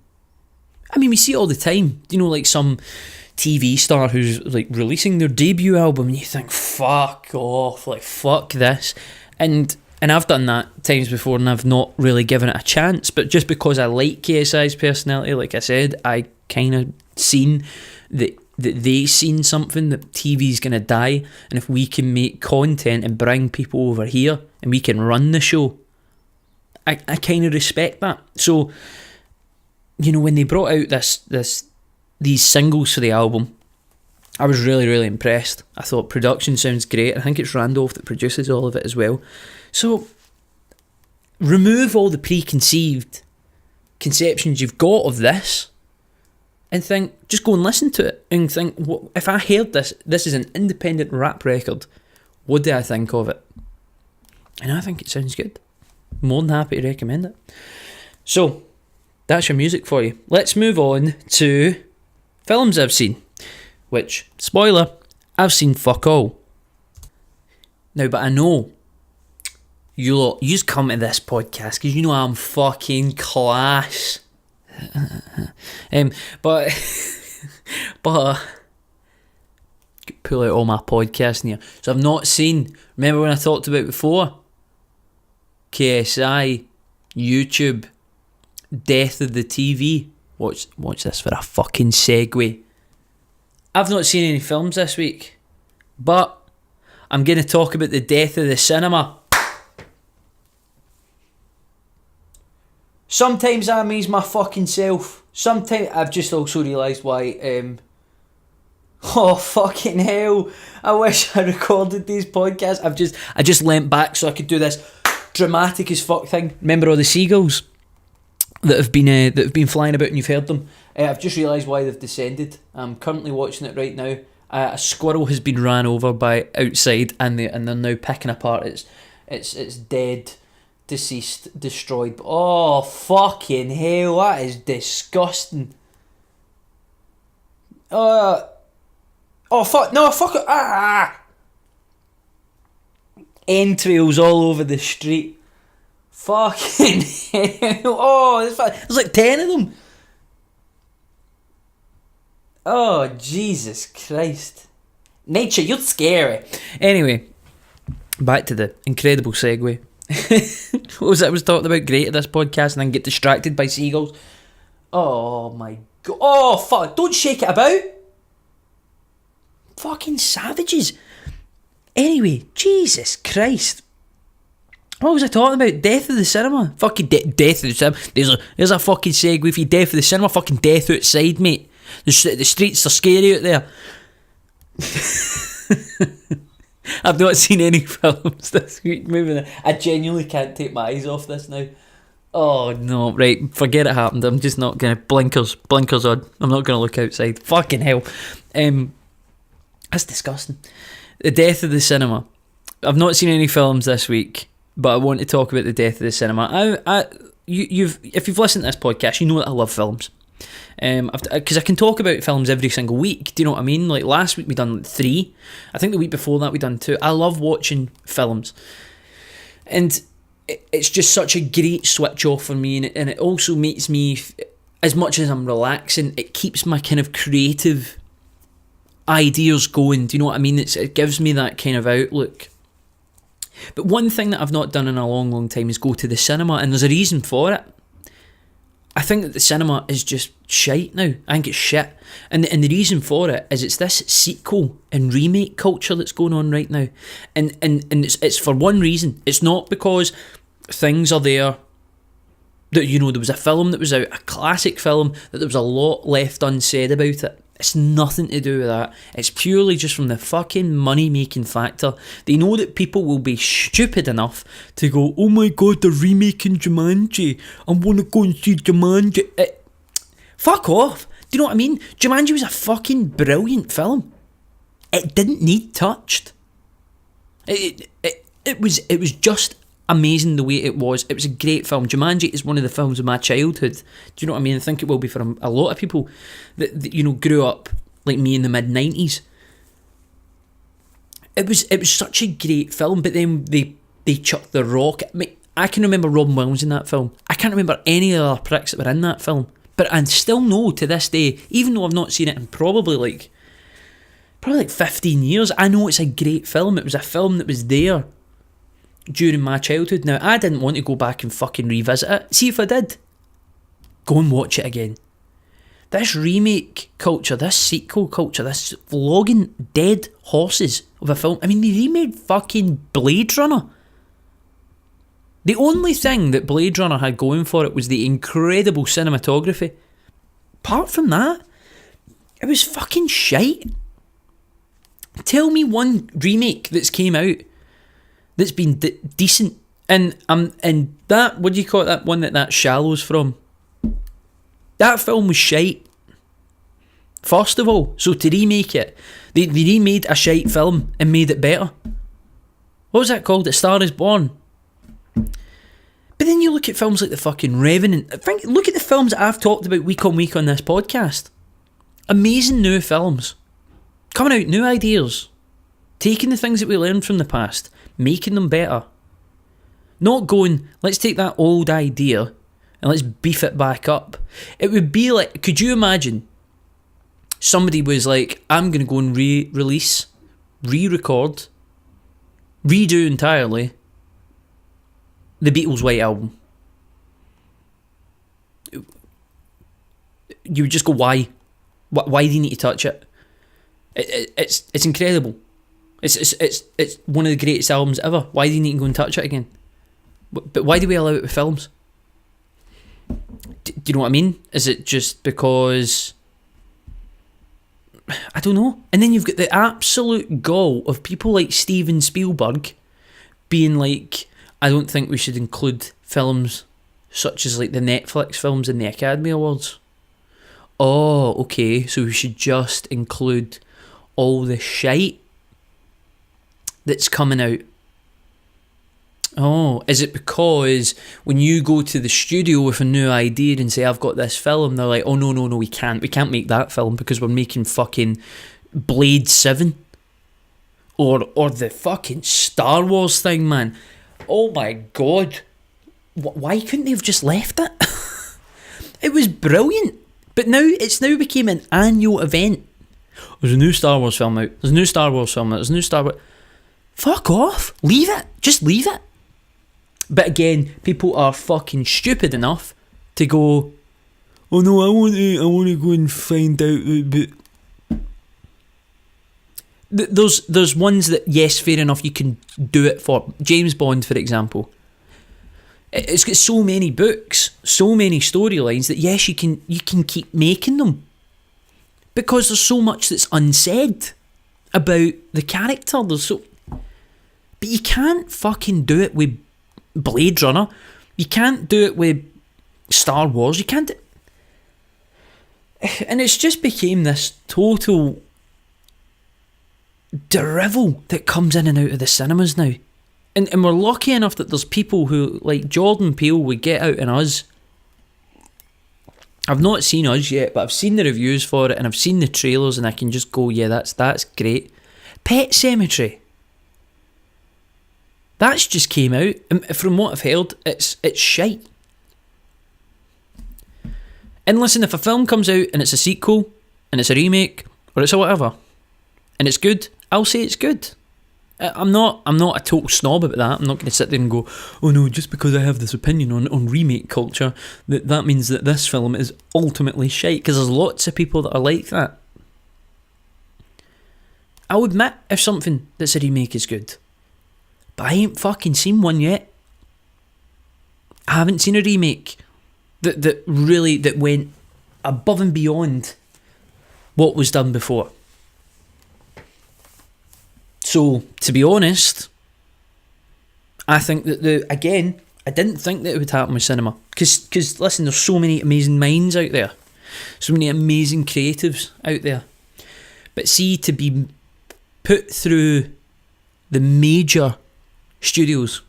I mean, we see it all the time. You know, like some TV star who's like releasing their debut album and you think, fuck off, like fuck this. And I've done that times before and I've not really given it a chance. But just because I like KSI's personality, like I said, I kind of seen that they seen something, that TV's going to die. And if we can make content and bring people over here and we can run the show, I kind of respect that. So, you know, when they brought out these singles for the album, I was really, really impressed. I thought production sounds great. I think it's Randolph that produces all of it as well. So, remove all the preconceived conceptions you've got of this and think, just go and listen to it and think, what, if I heard this is an independent rap record, what do I think of it? And I think it sounds good. More than happy to recommend it. So, that's your music for you. Let's move on to films I've seen. Which, spoiler, I've seen fuck all. Now, but I know you lot, you just come to this podcast because you know I'm fucking class. But pull out all my podcasts in here. So I've not seen, remember when I talked about before? KSI, YouTube, Death of the TV. Watch this for a fucking segue. I've not seen any films this week, but I'm going to talk about the death of the cinema. Sometimes I amaze my fucking self. Sometimes I've just also realised why... oh, fucking hell. I wish I recorded these podcasts. I just leant back so I could do this dramatic as fuck thing. Remember all the seagulls that have been flying about and you've heard them? I've just realised why they've descended. I'm currently watching it right now. A squirrel has been ran over by outside and they're now picking apart it's dead, deceased, destroyed. Oh, fucking hell, that is disgusting. Oh fuck, no, fuck it. Entrails all over the street. Fucking hell. Oh, there's like 10 of them. Oh, Jesus Christ. Nature, you're scary. Anyway, back to the incredible segue. What was it I was talking about? Great at this podcast and then get distracted by seagulls. Oh my god. Oh, fuck. Don't shake it about. Fucking savages. Anyway, Jesus Christ. What was I talking about? Death of the cinema. Fucking death of the cinema. There's a fucking segue for you. Death of the cinema. Fucking death outside, mate. The streets are scary out there. I've not seen any films this week. Moving on. I genuinely can't take my eyes off this now. Oh no, right, forget it happened. I'm just not gonna blinkers on. I'm not gonna look outside. Fucking hell. That's disgusting. The death of the cinema. I've not seen any films this week, but I want to talk about the death of the cinema. If you've listened to this podcast, you know that I love films. Because I can talk about films every single week. Do you know what I mean? Like last week we done 3. I think the week before that we done 2. I love watching films, and it's just such a great switch off for me. And it also makes me, as much as I'm relaxing, it keeps my kind of creative ideas going. Do you know what I mean? It gives me that kind of outlook. But one thing that I've not done in a long, long time is go to the cinema, and there's a reason for it. I think that the cinema is just shite now. I think it's shit. And the reason for it is it's this sequel and remake culture that's going on right now. And it's for one reason. It's not because things are there that, you know, there was a film that was out, a classic film, that there was a lot left unsaid about it. It's nothing to do with that. It's purely just from the fucking money-making factor. They know that people will be stupid enough to go, oh my god, they're remaking Jumanji. I want to go and see Jumanji. Fuck off. Do you know what I mean? Jumanji was a fucking brilliant film. It didn't need touched. It was just amazing the way it was. It was a great film. Jumanji is one of the films of my childhood. Do you know what I mean? I think it will be for a lot of people that you know, grew up like me in the mid-90s. It was such a great film, but then they chucked The Rock. I can remember Robin Williams in that film. I can't remember any of the other pricks that were in that film. But I still know to this day, even though I've not seen it in probably like 15 years, I know it's a great film. It was a film that was there during my childhood. Now, I didn't want to go back and fucking revisit it. See, if I did, go and watch it again. This remake culture, this sequel culture, this flogging dead horses of a film. I mean, they remade fucking Blade Runner. The only thing that Blade Runner had going for it was the incredible cinematography. Apart from that, it was fucking shite. Tell me one remake that's came out that's been decent. And that, what do you call it, that one that Shallow's from? That film was shite. First of all, so to remake it, they remade a shite film and made it better. What was that called? A Star Is Born. But then you look at films like the fucking Revenant. Look at the films that I've talked about week on week on this podcast. Amazing new films. Coming out, new ideas. Taking the things that we learned from the past, making them better. Not going, let's take that old idea and let's beef it back up. It would be like, could you imagine somebody was like, I'm going to go and re-release, re-record, redo entirely the Beatles' White Album. You would just go, why? Why do you need to touch it? It's incredible. It's one of the greatest albums ever. Why do you need to go and touch it again? But why do we allow it with films? Do you know what I mean? Is it just because... I don't know. And then you've got the absolute gall of people like Steven Spielberg being like, I don't think we should include films such as like the Netflix films in the Academy Awards. Oh, okay, so we should just include all the shite that's coming out. Oh, is it because when you go to the studio with a new idea and say, I've got this film, they're like, oh no, we can't make that film because we're making fucking Blade 7 or the fucking Star Wars thing, man. Oh my god, why couldn't they have just left it? It was brilliant, but now it's became an annual event. There's a new Star Wars film out. There's a new Star Wars film out. There's a new Star Wars. Fuck off. Leave it. Just leave it. But again, people are fucking stupid enough to go, oh no, I want to go and find out. But there's ones that, yes, fair enough, you can do it for. James Bond, for example. It's got so many books, so many storylines that yes, you can keep making them. Because there's so much that's unsaid about the character. But you can't fucking do it with Blade Runner. You can't do it with Star Wars. You can't. And it's just became this total drivel that comes in and out of the cinemas now. And we're lucky enough that there's people who, like Jordan Peele, would get out in Us. I've not seen Us yet, but I've seen the reviews for it and I've seen the trailers and I can just go, yeah, that's great. Pet Sematary. That's just came out, and from what I've heard, it's shite. And listen, if a film comes out and it's a sequel, and it's a remake, or it's a whatever, and it's good, I'll say it's good. I'm not a total snob about that. I'm not going to sit there and go, oh no, just because I have this opinion on remake culture, that means that this film is ultimately shite, because there's lots of people that are like that. I'll admit if something that's a remake is good, but I ain't fucking seen one yet. I haven't seen a remake that really went above and beyond what was done before. So, to be honest, I think that I didn't think that it would happen with cinema. Because listen, there's so many amazing minds out there. So many amazing creatives out there. But see, to be put through the major studios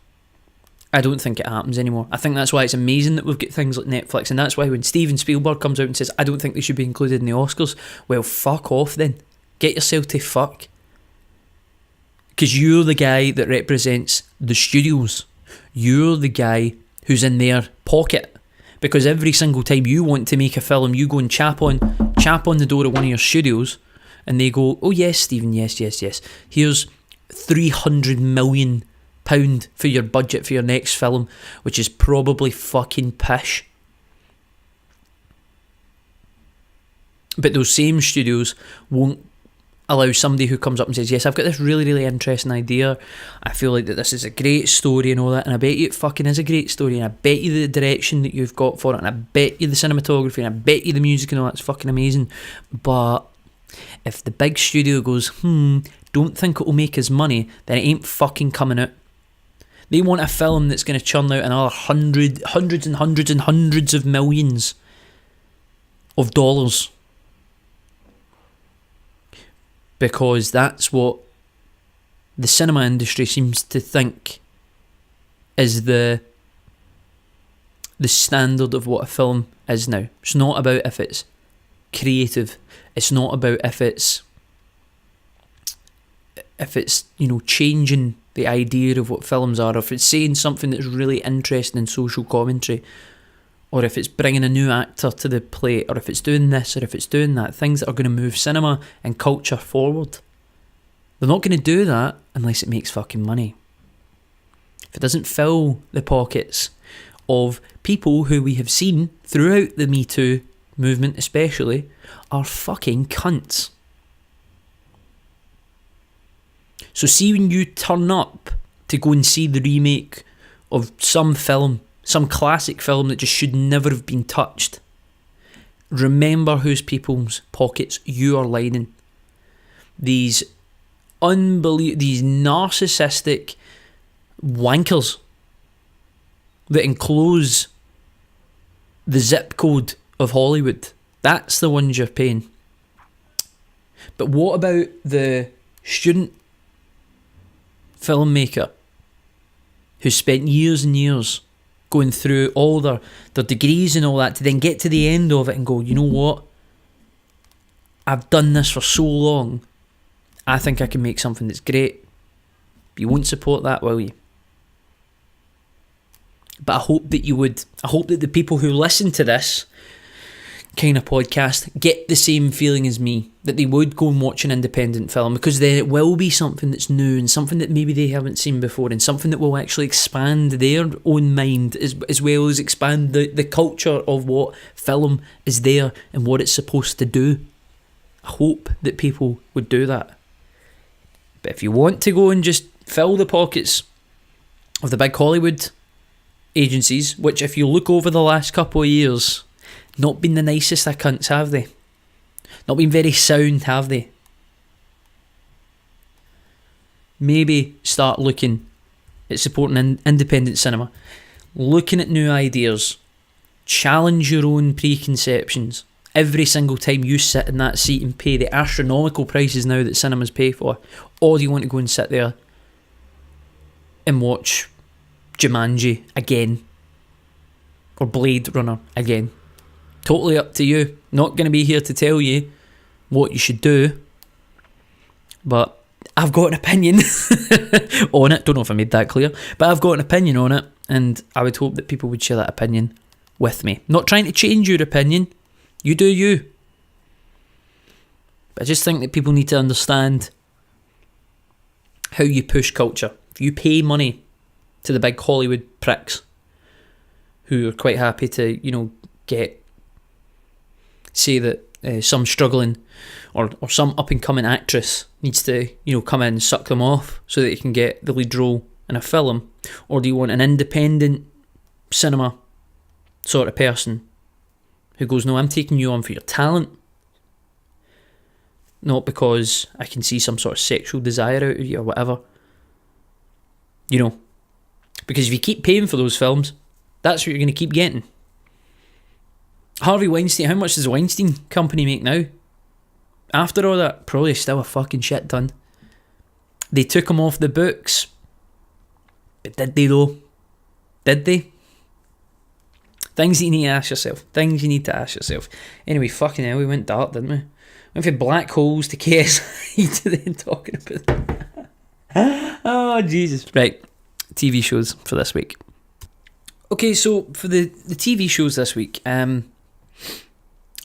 I don't think it happens anymore. I think that's why it's amazing that we've got things like Netflix, and that's why when Steven Spielberg comes out and says, I don't think they should be included in the Oscars, well, fuck off then. Get yourself to fuck. Because you're the guy that represents the studios. You're the guy who's in their pocket. Because every single time you want to make a film, you go and chap on the door of one of your studios, and they go, oh yes, Stephen, yes. Here's £300 million for your budget for your next film, which is probably fucking pish. But those same studios won't allow somebody who comes up and says, yes, I've got this really, really interesting idea. I feel like that this is a great story and all that, and I bet you it fucking is a great story, and I bet you the direction that you've got for it, and I bet you the cinematography, and I bet you the music and all that's fucking amazing. But if the big studio goes, don't think it'll make us money, then it ain't fucking coming out. They want a film that's going to churn out another hundreds and hundreds of millions of dollars. Because that's what the cinema industry seems to think is the standard of what a film is now. It's not about if it's creative. It's not about if it's changing the idea of what films are, or if it's saying something that's really interesting in social commentary, or if it's bringing a new actor to the plate, or if it's doing this, or if it's doing that, things that are going to move cinema and culture forward. They're not going to do that unless it makes fucking money. If it doesn't fill the pockets of people who we have seen throughout the Me Too movement especially are fucking cunts. So see, when you turn up to go and see the remake of some film, some classic film that just should never have been touched, remember whose people's pockets you are lining. These narcissistic wankers that enclose the zip code of Hollywood. That's the ones you're paying. But what about the student filmmaker who spent years and years going through all their degrees and all that to then get to the end of it and go, you know what? I've done this for so long. I think I can make something that's great. You won't support that, will you? But I hope that you would. I hope that the people who listen to this kind of podcast get the same feeling as me, that they would go and watch an independent film, because then it will be something that's new and something that maybe they haven't seen before, and something that will actually expand their own mind as well as expand the culture of what film is there and what it's supposed to do. I hope that people would do that. But if you want to go and just fill the pockets of the big Hollywood agencies, which if you look over the last couple of years, not been the nicest of cunts, have they? Not been very sound, have they? Maybe start looking at supporting independent cinema, looking at new ideas, challenge your own preconceptions. Every single time you sit in that seat and pay the astronomical prices now that cinemas pay for, or do you want to go and sit there and watch Jumanji again, or Blade Runner again? Totally up to you. Not going to be here to tell you what you should do, but I've got an opinion on it. Don't know if I made that clear, but I've got an opinion on it, and I would hope that people would share that opinion with me. Not trying to change your opinion. You do you. But I just think that people need to understand how you push culture. If you pay money to the big Hollywood pricks who are quite happy to, say that some struggling or some up-and-coming actress needs to, come in and suck them off so that they can get the lead role in a film, or do you want an independent cinema sort of person who goes, no, I'm taking you on for your talent, not because I can see some sort of sexual desire out of you or whatever. Because if you keep paying for those films, that's what you're going to keep getting. Harvey Weinstein, how much does the Weinstein Company make now? After all that, probably still a fucking shit ton. They took him off the books. But did they though? Did they? Things that you need to ask yourself. Things you need to ask yourself. Anyway, fucking hell, we went dark, didn't we? Went from black holes to KSI to then talking about... Oh, Jesus. Right, TV shows for this week. Okay, so for the TV shows this week, again,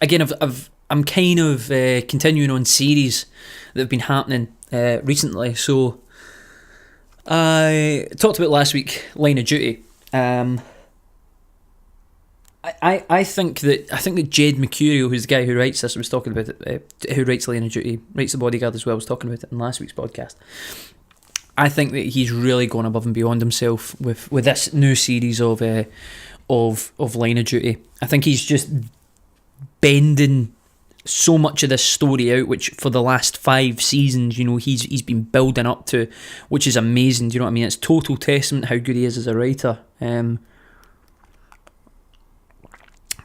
I'm kind of continuing on series that have been happening recently. So I talked about last week, Line of Duty. I think that Jed Mercurio, who's the guy who writes this, was talking about it, who writes Line of Duty, writes The Bodyguard as well, was talking about it in last week's podcast. I think that he's really gone above and beyond himself with this new series of Line of Duty. I think he's just bending so much of this story out, which for the last 5 seasons, you know, he's been building up to, which is amazing. Do you know what I mean? It's total testament how good he is as a writer.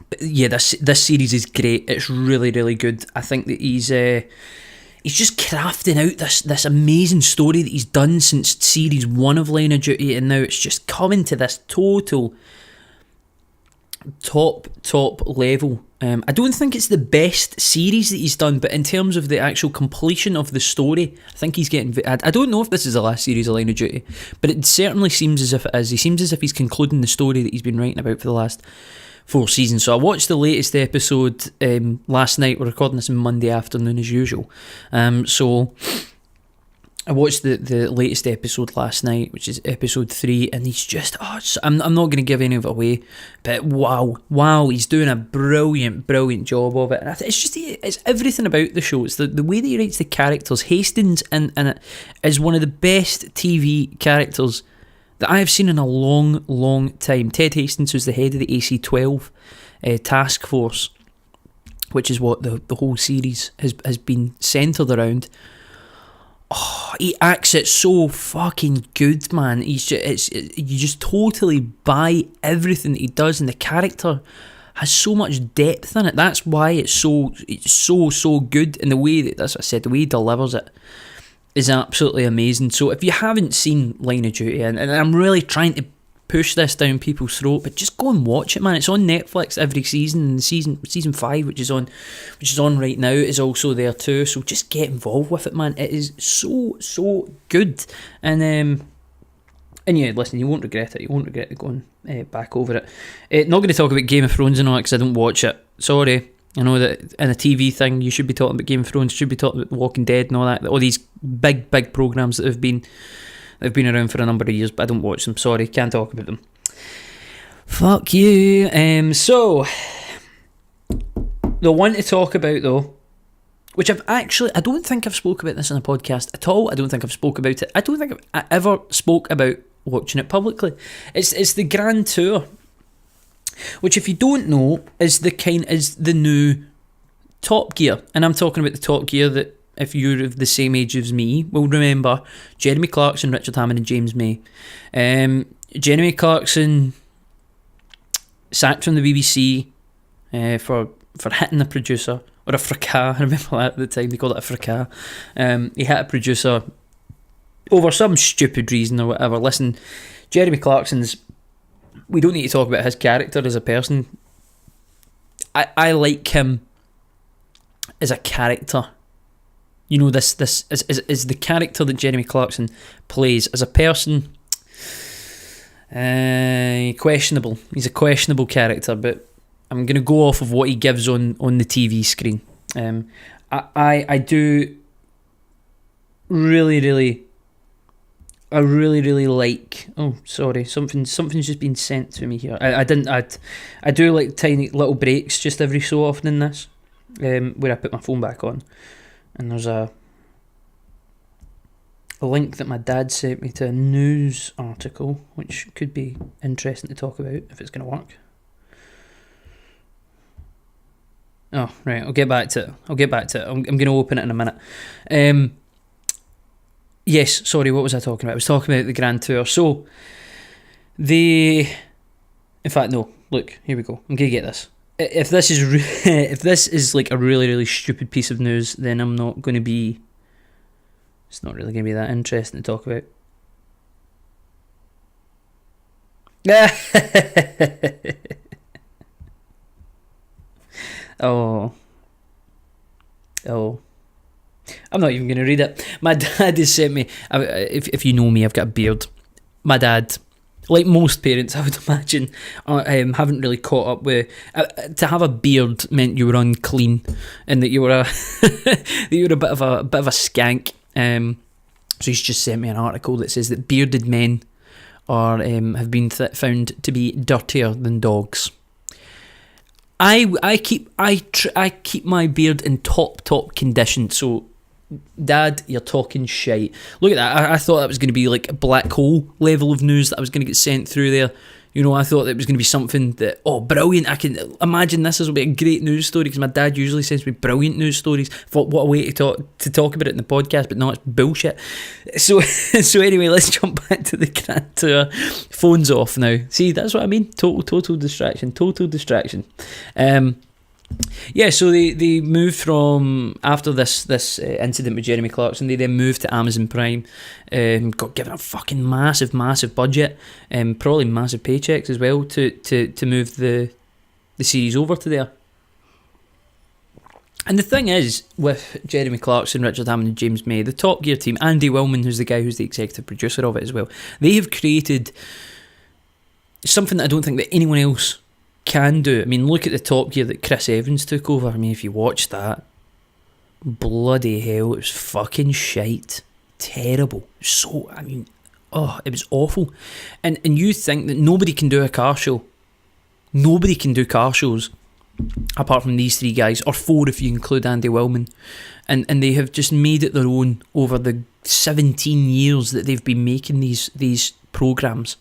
But yeah, this series is great. It's really, really good. I think that he's just crafting out this amazing story that he's done since series 1 of Line of Duty, and now it's just coming to this total top level. I don't think it's the best series that he's done, but in terms of the actual completion of the story, I think he's getting... I don't know if this is the last series of Line of Duty, but it certainly seems as if it is. He seems as if he's concluding the story that he's been writing about for the last 4 seasons. So I watched the latest episode last night. We're recording this on Monday afternoon as usual. So I watched the latest episode last night, which is episode 3, and he's just... I'm not going to give any of it away, but wow, he's doing a brilliant job of it. And it's everything about the show. It's the way that he writes the characters. Hastings in it is one of the best TV characters that I have seen in a long time. Ted Hastings, who's the head of the AC-12 task force, which is what the whole series has been centred around. Oh, he acts it so fucking good, man. You just totally buy everything that he does, and the character has so much depth in it. That's why it's so good. And the way that, that's what I said, the way he delivers it is absolutely amazing. So if you haven't seen Line of Duty, and I'm really trying to push this down people's throat, but just go and watch it, man. It's on Netflix every season, and season 5, which is on right now, is also there too. So just get involved with it, man. It is so good. And yeah, listen, you won't regret it. You won't regret going back over it. Not going to talk about Game of Thrones and all that, because I don't watch it. Sorry. I know that in a TV thing, you should be talking about Game of Thrones, should be talking about The Walking Dead and all that. All these big programmes that have been around for a number of years, but I don't watch them. Sorry, can't talk about them. Fuck you. So the one to talk about though, which I don't think I've spoke about this in a podcast at all. I don't think I've spoke about it. I don't think I ever spoke about watching it publicly. It's the Grand Tour, which, if you don't know, is the new Top Gear. And I'm talking about the Top Gear that, if you're of the same age as me, will remember Jeremy Clarkson, Richard Hammond and James May. Jeremy Clarkson sacked from the BBC for hitting the producer, or a fracas. I remember that at the time, they called it a fracas. He hit a producer over some stupid reason or whatever. Listen, Jeremy Clarkson's... We don't need to talk about his character as a person. I like him as a character. You know, this is the character that Jeremy Clarkson plays. As a person, questionable. He's a questionable character, but I'm going to go off of what he gives on the TV screen. I do really like... Oh, sorry, something's just been sent to me here. I do like tiny little breaks just every so often in this, where I put my phone back on, and there's a link that my dad sent me to a news article, which could be interesting to talk about if it's going to work. Oh, right, I'll get back to it. I'm going to open it in a minute. Yes, sorry, what was I talking about? I was talking about the Grand Tour. So, in fact, no, look, here we go. I'm going to get this. If this is like a really stupid piece of news, then it's not really going to be that interesting to talk about. Oh, oh. I'm not even going to read it. My dad has sent me. If you know me, I've got a beard. My dad, like most parents, I would imagine, haven't really caught up with. To have a beard meant you were unclean, and that you were a that you were a bit of a skank. So he's just sent me an article that says that bearded men are have been found to be dirtier than dogs. I keep my beard in top condition. So, Dad, you're talking shite. Look at that. I thought that was going to be like a black hole level of news that I was going to get sent through there. You know, I thought it was going to be something that, oh, brilliant. I can imagine this will be a great news story, because my dad usually sends me brilliant news stories. What a way to talk about it in the podcast, but no, it's bullshit. So anyway, let's jump back to the Grand Tour. Phone's off now. See, that's what I mean. Total distraction. Yeah, so they moved from, after this incident with Jeremy Clarkson, they then moved to Amazon Prime, got given a fucking massive budget, probably massive paychecks as well to move the series over to there. And the thing is, with Jeremy Clarkson, Richard Hammond and James May, the Top Gear team, Andy Willman, who's the guy who's the executive producer of it as well, they have created something that I don't think that anyone else can do. I mean, look at the Top Gear that Chris Evans took over. I mean, if you watch that, bloody hell, it was fucking shite. Terrible. So, I mean, it was awful. And you think that nobody can do a car show. Nobody can do car shows apart from these three guys, or four if you include Andy Willman. And they have just made it their own over the 17 years that they've been making these programmes.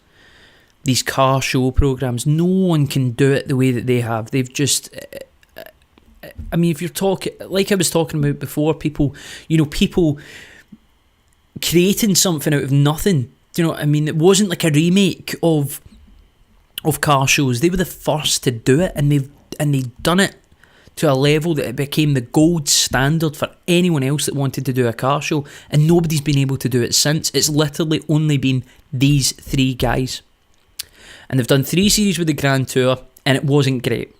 These car show programs, no one can do it the way that they have. They've just, I mean, if you're talking, like I was talking about before, people creating something out of nothing. Do you know what I mean? It wasn't like a remake of car shows. They were the first to do it, and they've done it to a level that it became the gold standard for anyone else that wanted to do a car show, and nobody's been able to do it since. It's literally only been these three guys. And they've done 3 series with the Grand Tour, and it wasn't great.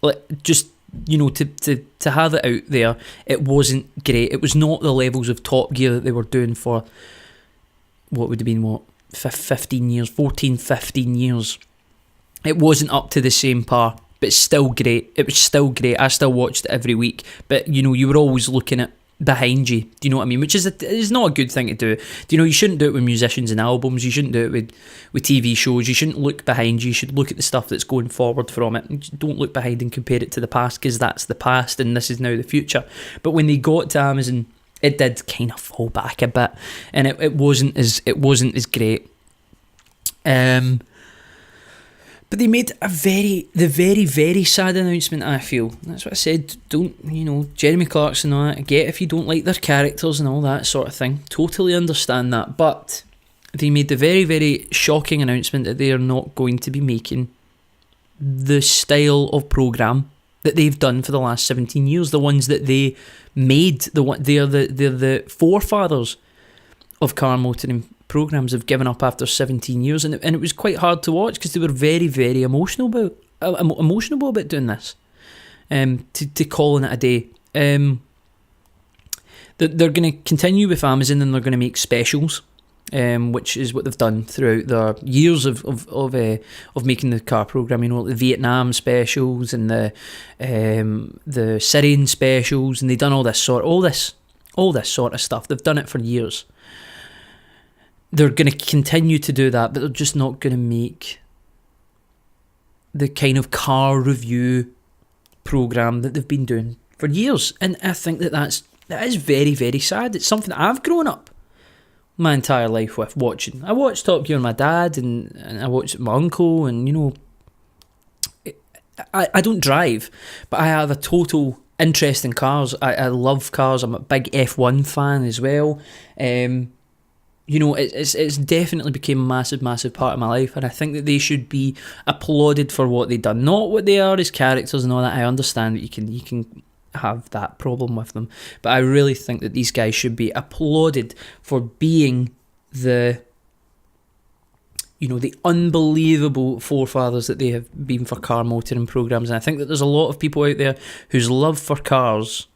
Like, just, you know, to have it out there, it wasn't great. It was not the levels of Top Gear that they were doing for, what would have been, 15 years, 14, 15 years. It wasn't up to the same par, but it's still great. It was still great. I still watched it every week. But, you know, you were always looking at behind you, do you know what I mean? Which is not a good thing to do. Do you know, you shouldn't do it with musicians and albums. You shouldn't do it with TV shows. You shouldn't look behind you. You should look at the stuff that's going forward from it. Don't look behind and compare it to the past, because that's the past and this is now the future. But when they got to Amazon, it did kind of fall back a bit, and it wasn't as great. But they made the very, very sad announcement, I feel. That's what I said. Don't, you know, Jeremy Clarkson and all that, I get if you don't like their characters and all that sort of thing. Totally understand that. But they made the very, very shocking announcement that they are not going to be making the style of programme that they've done for the last 17 years. The ones that they made, they're the forefathers of car motoring programmes, have given up after 17 years, and it was quite hard to watch, because they were very, very emotional about doing this, to calling it a day. They're going to continue with Amazon, and they're going to make specials, which is what they've done throughout their years of making the car programme. You know, the Vietnam specials and the Syrian specials, and they've done all this sort of stuff. They've done it for years. They're going to continue to do that, but they're just not going to make the kind of car review programme that they've been doing for years. And I think that is very, very sad. It's something that I've grown up my entire life with watching. I watched Top Gear with my dad, and I watched it with my uncle, and, you know, I don't drive, but I have a total interest in cars. I love cars. I'm a big F1 fan as well. You know, it's definitely became a massive, massive part of my life, and I think that they should be applauded for what they've done, not what they are as characters and all that. I understand that you can have that problem with them, but I really think that these guys should be applauded for being the the unbelievable forefathers that they have been for car motoring programs. And I think that there's a lot of people out there whose love for cars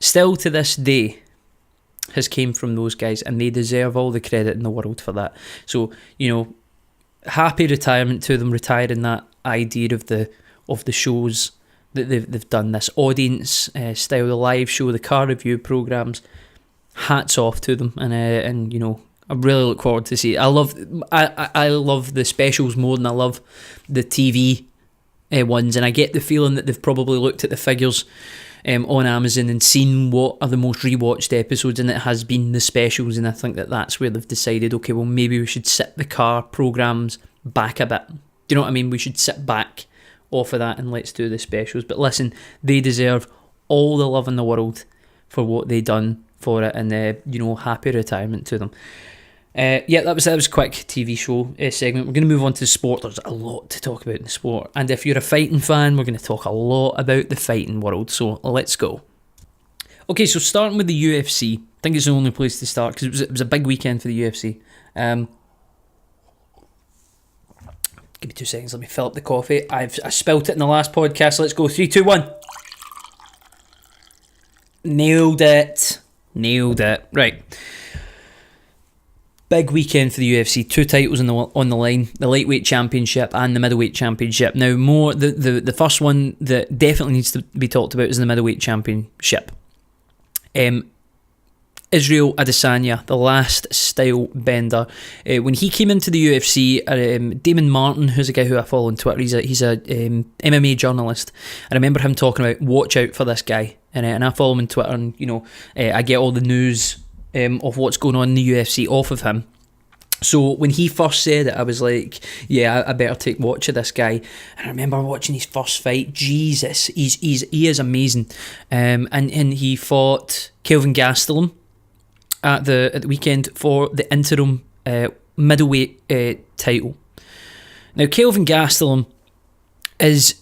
still to this day has came from those guys, and they deserve all the credit in the world for that. So, happy retirement to them, retiring that idea of the shows that they've done, this audience style, the live show, the car review programs. Hats off to them, and I really look forward to see it. I love the specials more than I love the TV ones, and I get the feeling that they've probably looked at the figures on Amazon and seen what are the most rewatched episodes, and it has been the specials, and I think that that's where they've decided, okay, well, maybe we should sit the car programs back a bit. Do you know what I mean? We should sit back off of that and let's do the specials. But listen, they deserve all the love in the world for what they done for it, and happy retirement to them. That was a quick TV show segment. We're going to move on to sport. There's a lot to talk about in sport, and if you're a fighting fan, we're going to talk a lot about the fighting world, so let's go. Okay, so starting with the UFC, I think it's the only place to start because it was a big weekend for the UFC. Give me 2 seconds, let me fill up the coffee. I spilt it in the last podcast. Let's go. 3, 2, 1. Nailed it. Right. Big weekend for the UFC. 2 titles on the line: the lightweight championship and the middleweight championship. Now, the first one that definitely needs to be talked about is the middleweight championship. Israel Adesanya, the last style bender. When he came into the UFC, Damon Martin, who's a guy who I follow on Twitter, he's a MMA journalist. I remember him talking about, watch out for this guy. And I follow him on Twitter, and I get all the news of what's going on in the UFC off of him. So when he first said it, I was like, yeah, I better take watch of this guy. And I remember watching his first fight. Jesus, he is amazing. And he fought Kelvin Gastelum at the weekend for the interim middleweight title. Now, Kelvin Gastelum is...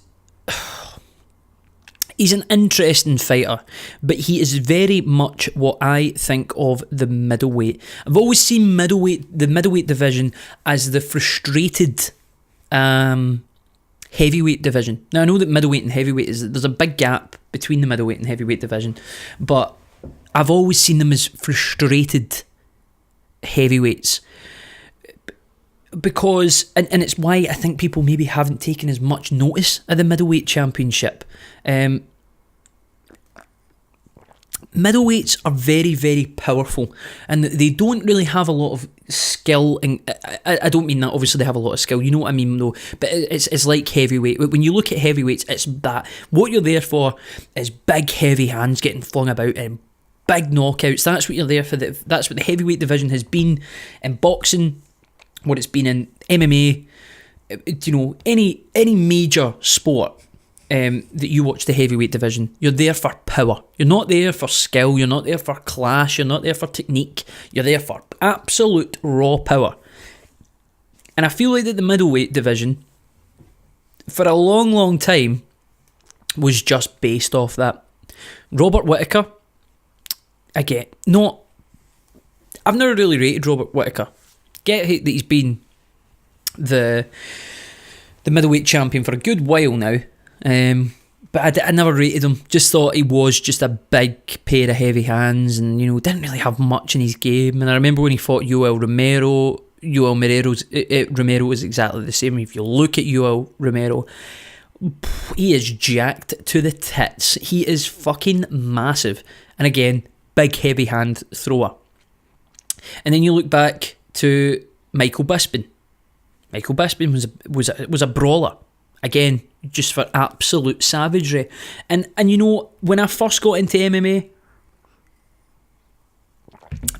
He's an interesting fighter, but he is very much what I think of the middleweight. I've always seen the middleweight division as the frustrated heavyweight division. Now, I know that middleweight and heavyweight there's a big gap between the middleweight and heavyweight division, but I've always seen them as frustrated heavyweights. Because, and it's why I think people maybe haven't taken as much notice of the middleweight championship. Middleweights are very, very powerful, and they don't really have a lot of skill. And I don't mean that obviously they have a lot of skill, you know what I mean though, but it's like heavyweight. When you look at heavyweights, it's that what you're there for is big heavy hands getting flung about and big knockouts. That's what you're there for. That's what the heavyweight division has been in boxing, what it's been in MMA, any major sport that you watch the heavyweight division. You're there for power. You're not there for skill. You're not there for class. You're not there for technique. You're there for absolute raw power. And I feel like that the middleweight division, for a long, long time, was just based off that. Robert Whittaker, I've never really rated Robert Whittaker. Get that he's been the middleweight champion for a good while now, but I never rated him. Just thought he was just a big pair of heavy hands, and didn't really have much in his game. And I remember when he fought Yoel Romero. Romero was exactly the same. If you look at Yoel Romero, he is jacked to the tits. He is fucking massive, and again, big heavy hand thrower. And then you look back to Michael Bisping. Michael Bisping was a brawler. Again, just for absolute savagery. And when I first got into MMA,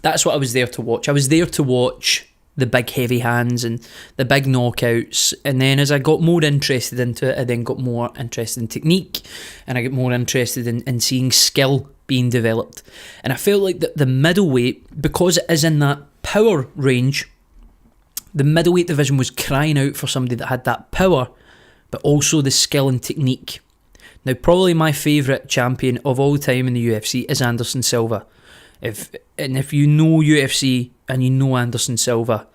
that's what I was there to watch. I was there to watch the big heavy hands and the big knockouts. And then as I got more interested into it, I then got more interested in technique, and I got more interested in seeing skill being developed. And I felt like the middleweight, because it is in that power range, the middleweight division was crying out for somebody that had that power, but also the skill and technique. Now, probably my favourite champion of all time in the UFC is Anderson Silva. If you know UFC and you know Anderson Silva,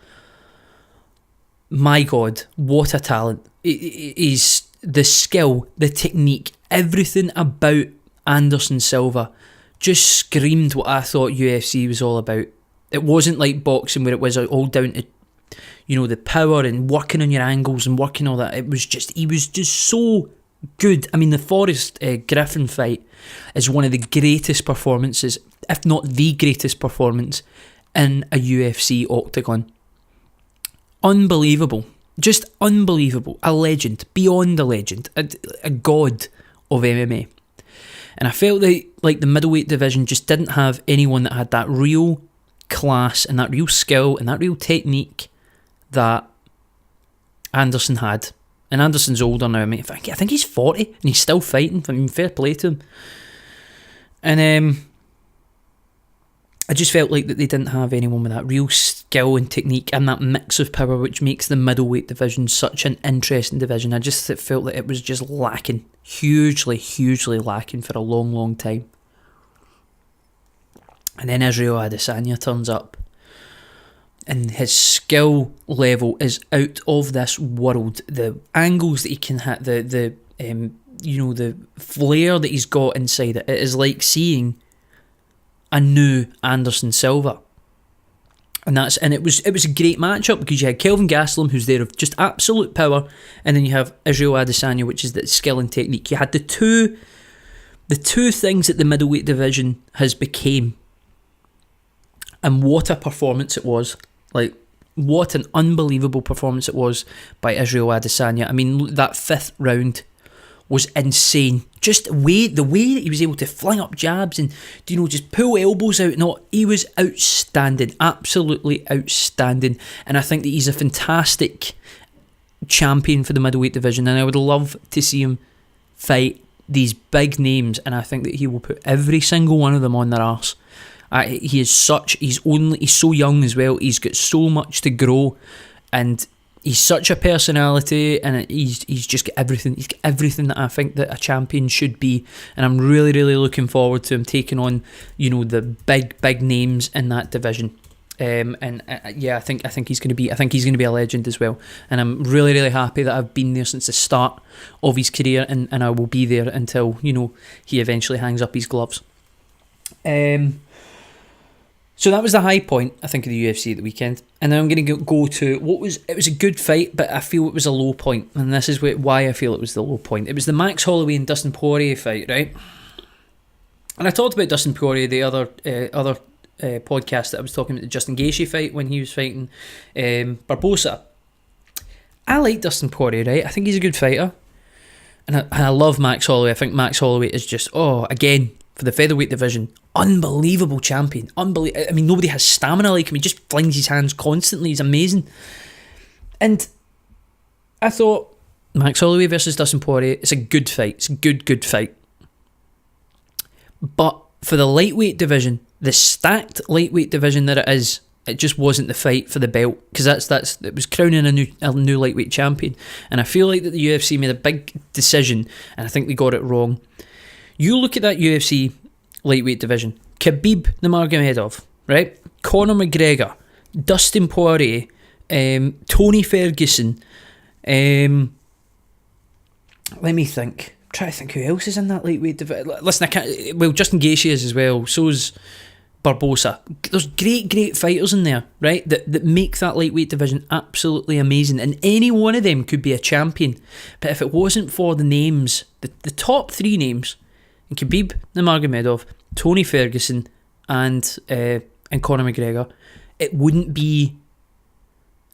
my God, what a talent. He's the skill, the technique, everything about Anderson Silva just screamed what I thought UFC was all about. It wasn't like boxing where it was all down to, the power and working on your angles and working all that. He was just so good. I mean, the Forrest Griffin fight is one of the greatest performances, if not the greatest performance, in a UFC octagon. Unbelievable. Just unbelievable. A legend. Beyond a legend. A god of MMA. And I felt that like the middleweight division just didn't have anyone that had that real class and that real skill and that real technique that Anderson had. And Anderson's older now. I mean, I think he's 40 and he's still fighting. I mean, fair play to him. And I just felt like that they didn't have anyone with that real skill and technique and that mix of power which makes the middleweight division such an interesting division. I just felt that it was just lacking. Hugely lacking for a long time. And then Israel Adesanya turns up. And his skill level is out of this world. The angles that he can hit, the flair that he's got inside it is like a new Anderson Silva. And it was a great matchup because you had Kelvin Gastelum, who's there of just absolute power, and then you have Israel Adesanya, which is the skill and technique. You had the two things that the middleweight division has became. And what a performance it was. Like, what an unbelievable performance it was by Israel Adesanya. I mean, that 5th round was insane. Just the way that he was able to fling up jabs and, just pull elbows out. No, he was outstanding. Absolutely outstanding. And I think that he's a fantastic champion for the middleweight division. And I would love to see him fight these big names. And I think that he will put every single one of them on their arse. He's so young as well. He's got so much to grow, and he's such a personality, and he's just got everything. He's got everything that I think that a champion should be, and I'm really looking forward to him taking on, the big names in that division. I think he's going to be. I think he's going to be a legend as well, and I'm really happy that I've been there since the start of his career, and I will be there until he eventually hangs up his gloves. So that was the high point, I think, of the UFC at the weekend. And then I'm going to go to it was a good fight, but I feel it was a low point. And this is why I feel it was the low point. It was the Max Holloway and Dustin Poirier fight, right? And I talked about Dustin Poirier, the other podcast that I was talking about, the Justin Gaethje fight when he was fighting Barbosa. I like Dustin Poirier, right? I think he's a good fighter. And I love Max Holloway. I think Max Holloway is just, again, for the featherweight division, unbelievable champion. I mean, nobody has stamina like him. He just flings his hands constantly. He's amazing. And I thought, Max Holloway versus Dustin Poirier, it's a good fight. It's a good fight. But for the lightweight division, the stacked lightweight division that it is, it just wasn't the fight for the belt, because it was crowning a new lightweight champion. And I feel like that the UFC made a big decision, and I think they got it wrong. You look at that UFC lightweight division: Khabib Nurmagomedov, right? Conor McGregor, Dustin Poirier, Tony Ferguson. Let me think. Try to think who else is in that lightweight division. Listen, I can't. Well, Justin Gaethje is as well. So's Barbosa. There's great fighters in there, right? That make that lightweight division absolutely amazing, and any one of them could be a champion. But if it wasn't for the names, the top 3 names, Khabib Nurmagomedov, Tony Ferguson, and Conor McGregor, it wouldn't be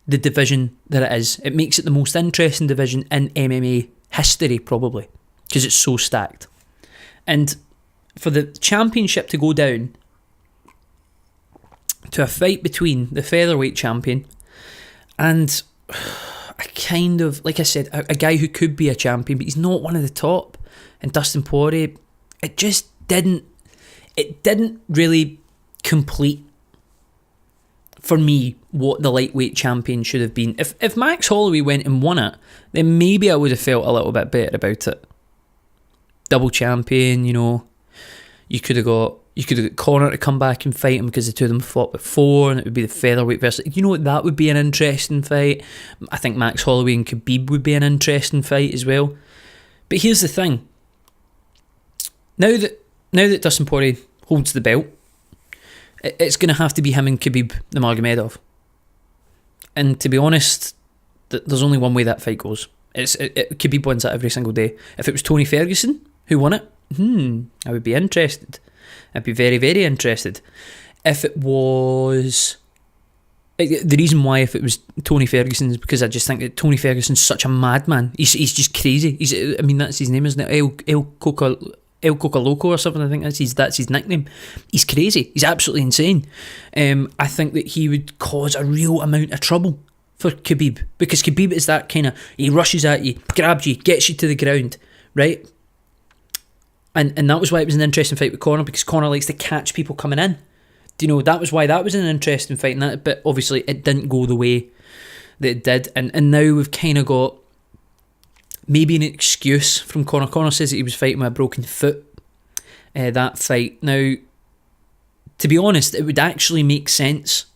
the division that it is. It makes it the most interesting division in MMA history, probably, because it's so stacked. And for the championship to go down to a fight between the featherweight champion and a kind of, like I said, a guy who could be a champion, but he's not one of the top, and Dustin Poirier, it just didn't really complete for me what the lightweight champion should have been. If Max Holloway went and won it, then maybe I would have felt a little bit better about it. Double champion, you could have got You could have got Conor to come back and fight him because the two of them fought before, and it would be the featherweight versus. You know what? That would be an interesting fight. I think Max Holloway and Khabib would be an interesting fight as well. But here's the thing. Now that Dustin Poirier holds the belt, it's going to have to be him and Khabib Nurmagomedov. And to be honest, there's only one way that fight goes. Khabib wins that every single day. If it was Tony Ferguson who won it, I would be interested. I'd be very, very interested. If it was... The reason why if it was Tony Ferguson is because I just think that Tony Ferguson's such a madman. He's just crazy. That's his name, isn't it? El Coca Loco or something. I think that's his nickname. He's crazy. He's absolutely insane. I think that he would cause a real amount of trouble for Khabib, because Khabib is that kind of... He rushes at you, grabs you, gets you to the ground, right? And that was why it was an interesting fight with Conor, because Conor likes to catch people coming in. Do you know, that was why that was an interesting fight. But obviously it didn't go the way that it did. And now we've kind of got maybe an excuse from Conor. Conor says that he was fighting with a broken foot, that fight. Now, to be honest, it would actually make sense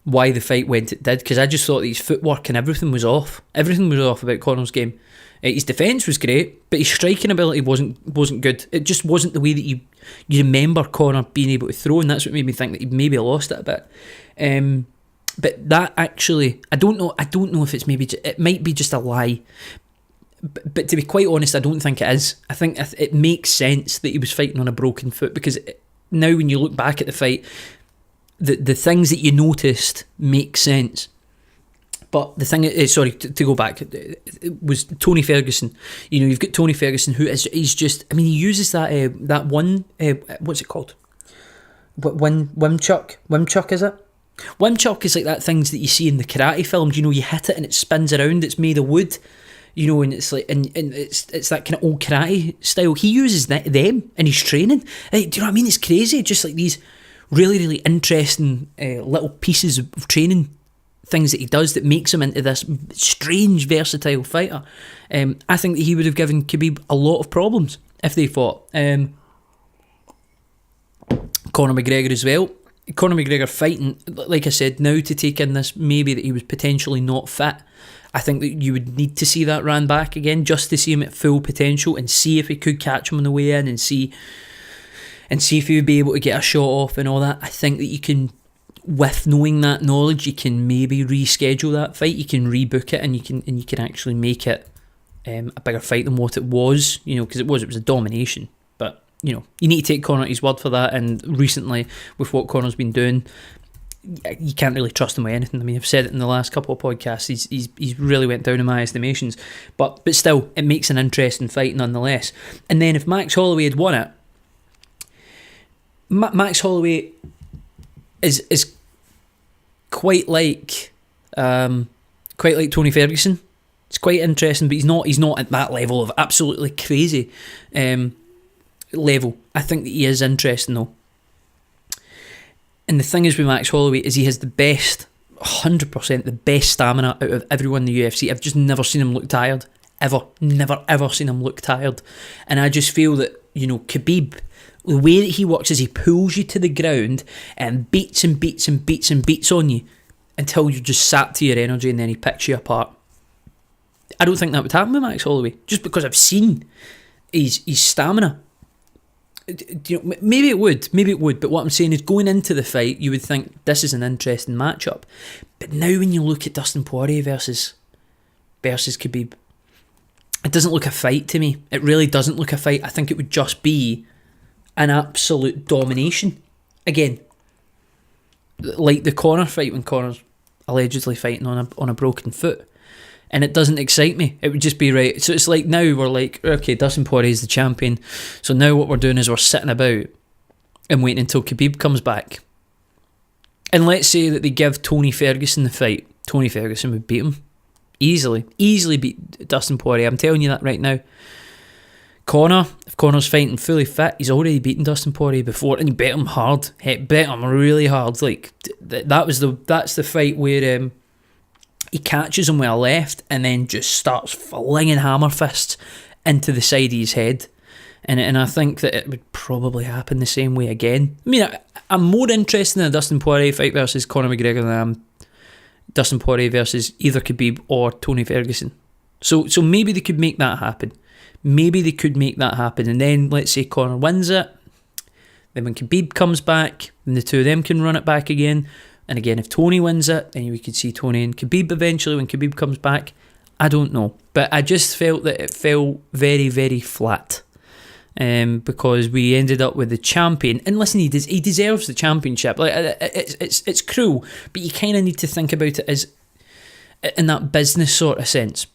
why the fight went it did, because I just thought that his footwork and everything was off. Everything was off about Conor's game. His defence was great, but his striking ability wasn't good. It just wasn't the way that you remember Conor being able to throw, and that's what made me think that he maybe lost it a bit. But that actually, I don't know if it's it might be just a lie. But to be quite honest, I don't think it is. I think it makes sense that he was fighting on a broken foot, because now when you look back at the fight, the things that you noticed make sense. But the thing is, sorry, to go back, it was Tony Ferguson. You know, you've got Tony Ferguson, he's just, he uses that one, what's it called? Wimchuk? Wimchuk, is it? Wimchuk is like that things that you see in the karate films. You know, you hit it and it spins around. It's made of wood. You know, and it's like, and it's that kind of old karate style. He uses them in his training. Hey, do you know what I mean? It's crazy. Just like these really, really interesting little pieces of training things that he does that makes him into this strange, versatile fighter. I think that he would have given Khabib a lot of problems if they fought. Conor McGregor as well. Conor McGregor fighting, like I said, now to take in this maybe that he was potentially not fit. I think that you would need to see that ran back again just to see him at full potential and see if he could catch him on the way in and see if he would be able to get a shot off and all that. I think that you can, with knowing that knowledge, you can maybe reschedule that fight. You can rebook it, and you can actually make it a bigger fight than what it was. You know, because it was a domination. But you know, you need to take Conor at his word for that. And recently, with what Conor's been doing, you can't really trust him with anything. I mean, I've said it in the last couple of podcasts. He's really went down in my estimations. But still, it makes an interesting fight nonetheless. And then if Max Holloway had won it, Max Holloway is quite like Tony Ferguson. It's quite interesting, but he's not at that level of absolutely crazy level. I think that he is interesting though. And the thing is with Max Holloway is he has the best, 100% the best stamina out of everyone in the UFC. I've just never seen him look tired. Never ever seen him look tired. And I just feel that, you know, Khabib, the way that he works is he pulls you to the ground and beats and beats and beats and beats on you until you're just sapped to your energy, and then he picks you apart. I don't think that would happen with Max Holloway, just because I've seen his stamina. You know, maybe it would, but what I'm saying is, going into the fight, you would think this is an interesting matchup. But now when you look at Dustin Poirier versus Khabib, it doesn't look a fight to me. It really doesn't look a fight. I think it would just be an absolute domination. Again, like the Conor fight when Conor's allegedly fighting on a broken foot. And it doesn't excite me. It would just be right. So it's like now we're like, okay, Dustin Poirier is the champion. So now what we're doing is we're sitting about and waiting until Khabib comes back. And let's say that they give Tony Ferguson the fight. Tony Ferguson would beat him. Easily beat Dustin Poirier. I'm telling you that right now. Conor, if Conor's fighting fully fit, he's already beaten Dustin Poirier before, and he bet him hard. He bet him really hard. Like that's the fight where he catches him with a left and then just starts flinging hammer fists into the side of his head. And I think that it would probably happen the same way again. I mean, I'm more interested in a Dustin Poirier fight versus Conor McGregor than I am Dustin Poirier versus either Khabib or Tony Ferguson. So maybe they could make that happen. Maybe they could make that happen. And then, let's say Conor wins it. Then when Khabib comes back, then the two of them can run it back again. And again, if Tony wins it, then we could see Tony and Khabib eventually when Khabib comes back. I don't know. But I just felt that it fell very, very flat. Because we ended up with the champion, and listen, he deserves the championship. Like it's cruel, but you kind of need to think about it as in that business sort of sense.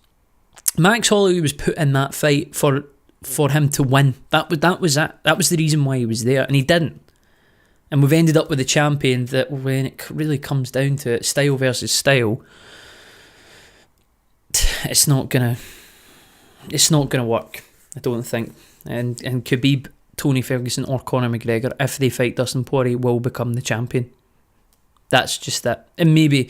Max Holloway was put in that fight for him to win. That was the reason why he was there, and he didn't. And we've ended up with a champion that, when it really comes down to it, style versus style, it's not gonna work. I don't think. And Khabib, Tony Ferguson or Conor McGregor, if they fight Dustin Poirier, will become the champion. That's just it. And maybe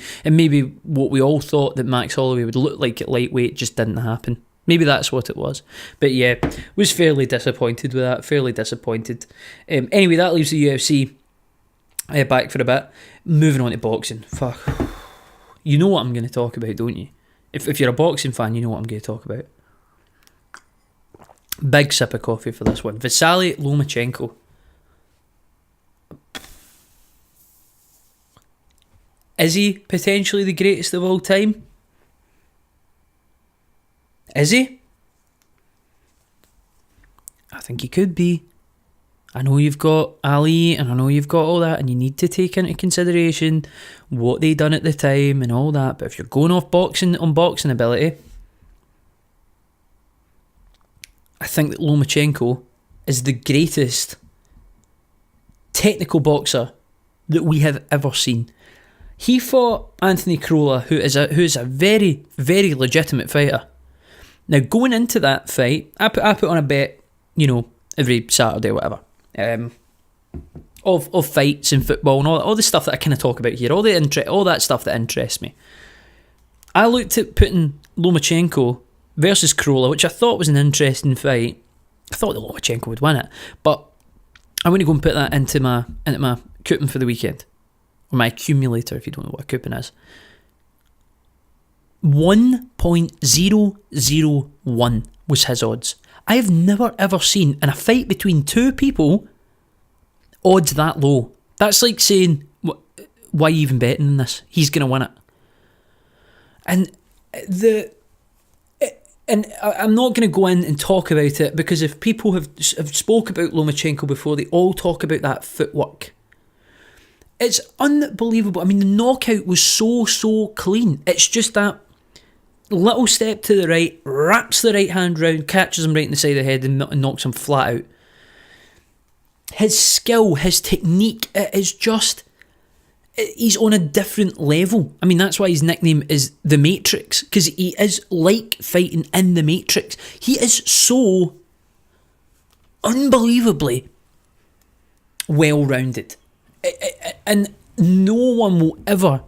what we all thought that Max Holloway would look like at lightweight just didn't happen. Maybe that's what it was. But yeah, was fairly disappointed with that. Fairly disappointed. Anyway, that leaves the UFC back for a bit. Moving on to boxing. Fuck. You know what I'm going to talk about, don't you? If you're a boxing fan, you know what I'm going to talk about. Big sip of coffee for this one. Vasily Lomachenko. Is he potentially the greatest of all time? Is he? I think he could be. I know you've got Ali and I know you've got all that, and you need to take into consideration what they done at the time and all that, but if you're going off boxing ability, I think that Lomachenko is the greatest technical boxer that we have ever seen. He fought Anthony Crolla, who is a very, very legitimate fighter. Now, going into that fight, I put on a bet, every Saturday or whatever, of fights in football and all the stuff that I kind of talk about here, all that stuff that interests me. I looked at putting Lomachenko versus Crolla, which I thought was an interesting fight. I thought that Lomachenko would win it, but I'm going to go and put that into my coupon for the weekend, or my accumulator if you don't know what a coupon is. 1.001 was his odds. I have never ever seen in a fight between two people odds that low. That's like saying, why are you even betting on this? He's going to win it. And I'm not going to go in and talk about it, because if people have spoke about Lomachenko before, they all talk about that footwork. It's unbelievable. I mean, the knockout was so clean. It's just that little step to the right, wraps the right hand round, catches him right in the side of the head and knocks him flat out. His skill, his technique, it is just... he's on a different level. I mean, that's why his nickname is The Matrix, because he is like fighting in The Matrix. He is so unbelievably well-rounded. And no one will ever,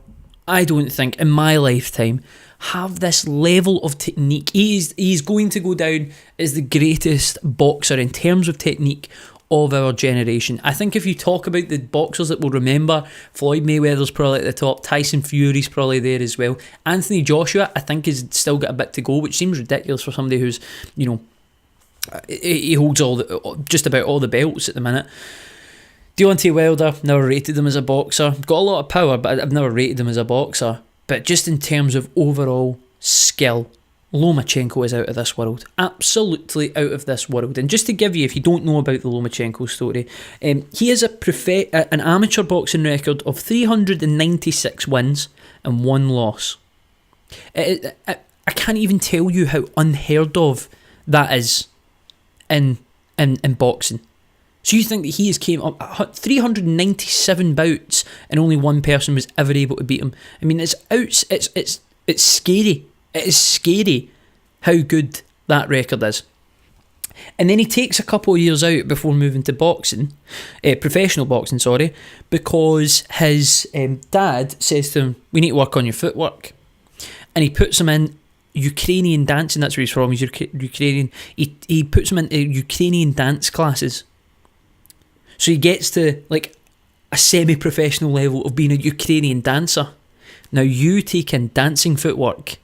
I don't think, in my lifetime, have this level of technique. He's going to go down as the greatest boxer in terms of technique of our generation. I think if you talk about the boxers that we'll remember, Floyd Mayweather's probably at the top, Tyson Fury's probably there as well. Anthony Joshua, I think, has still got a bit to go, which seems ridiculous for somebody who's, he holds just about all the belts at the minute. Deontay Wilder, never rated him as a boxer. Got a lot of power, but I've never rated him as a boxer. But just in terms of overall skill, Lomachenko is out of this world. Absolutely out of this world. And just to give you, if you don't know about the Lomachenko story, he has an amateur boxing record of 396 wins and 1 loss. I can't even tell you how unheard of that is in boxing. So you think that he has came up 397 bouts and only one person was ever able to beat him? I mean, it's scary. It is scary how good that record is. And then he takes a couple of years out before moving to boxing, professional boxing, because his dad says to him, we need to work on your footwork. And he puts him in Ukrainian dancing. That's where he's from. He's Ukrainian. He puts him into Ukrainian dance classes. So he gets to like a semi-professional level of being a Ukrainian dancer. Now you take in dancing footwork,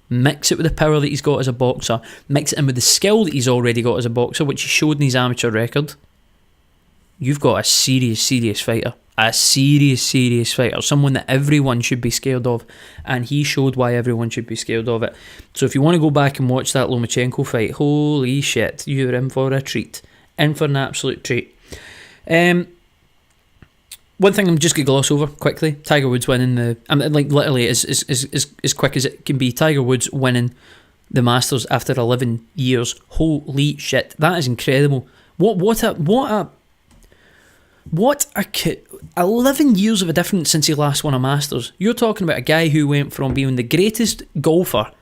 mix it with the power that he's got as a boxer, mix it in with the skill that he's already got as a boxer, which he showed in his amateur record. You've got a serious fighter. A serious fighter. Someone that everyone should be scared of. And he showed why everyone should be scared of it. So if you want to go back and watch that Lomachenko fight, holy shit, you're in for a treat. In for an absolute treat. One thing I'm just going to gloss over quickly. Tiger Woods winning the... I mean, like, literally, as quick as it can be. Tiger Woods winning the Masters after 11 years. Holy shit. That is incredible. What a 11 years of a difference since he last won a Masters. You're talking about a guy who went from being the greatest golfer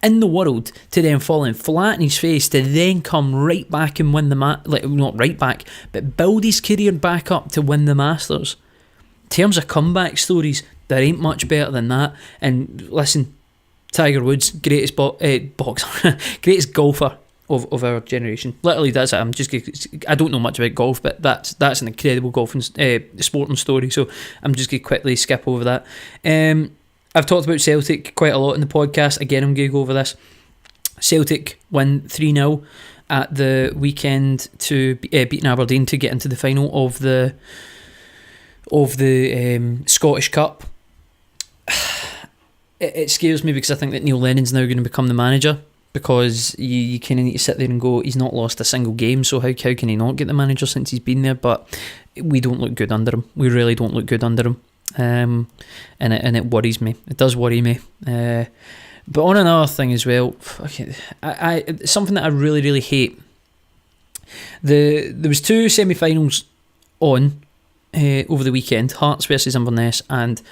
in the world to then falling flat in his face to then come right back and win the not right back, but build his career back up to win the Masters. In terms of comeback stories, there ain't much better than that. And listen, Tiger Woods, greatest boxer, greatest golfer of our generation. Literally, that's it. I don't know much about golf, but that's an incredible golfing sporting story. So I'm just going to quickly skip over that. I've talked about Celtic quite a lot in the podcast. Again, I'm going to go over this. Celtic win 3-0 at the weekend to beating Aberdeen to get into the final of the Scottish Cup. It scares me because I think that Neil Lennon's now going to become the manager. Because you kind of need to sit there and go, he's not lost a single game, so how can he not get the manager since he's been there? But we don't look good under him. We really don't look good under him, and it worries me. It does worry me. But on another thing as well, I something that I really hate. There was 2 semi-finals on over the weekend: Hearts versus Inverness and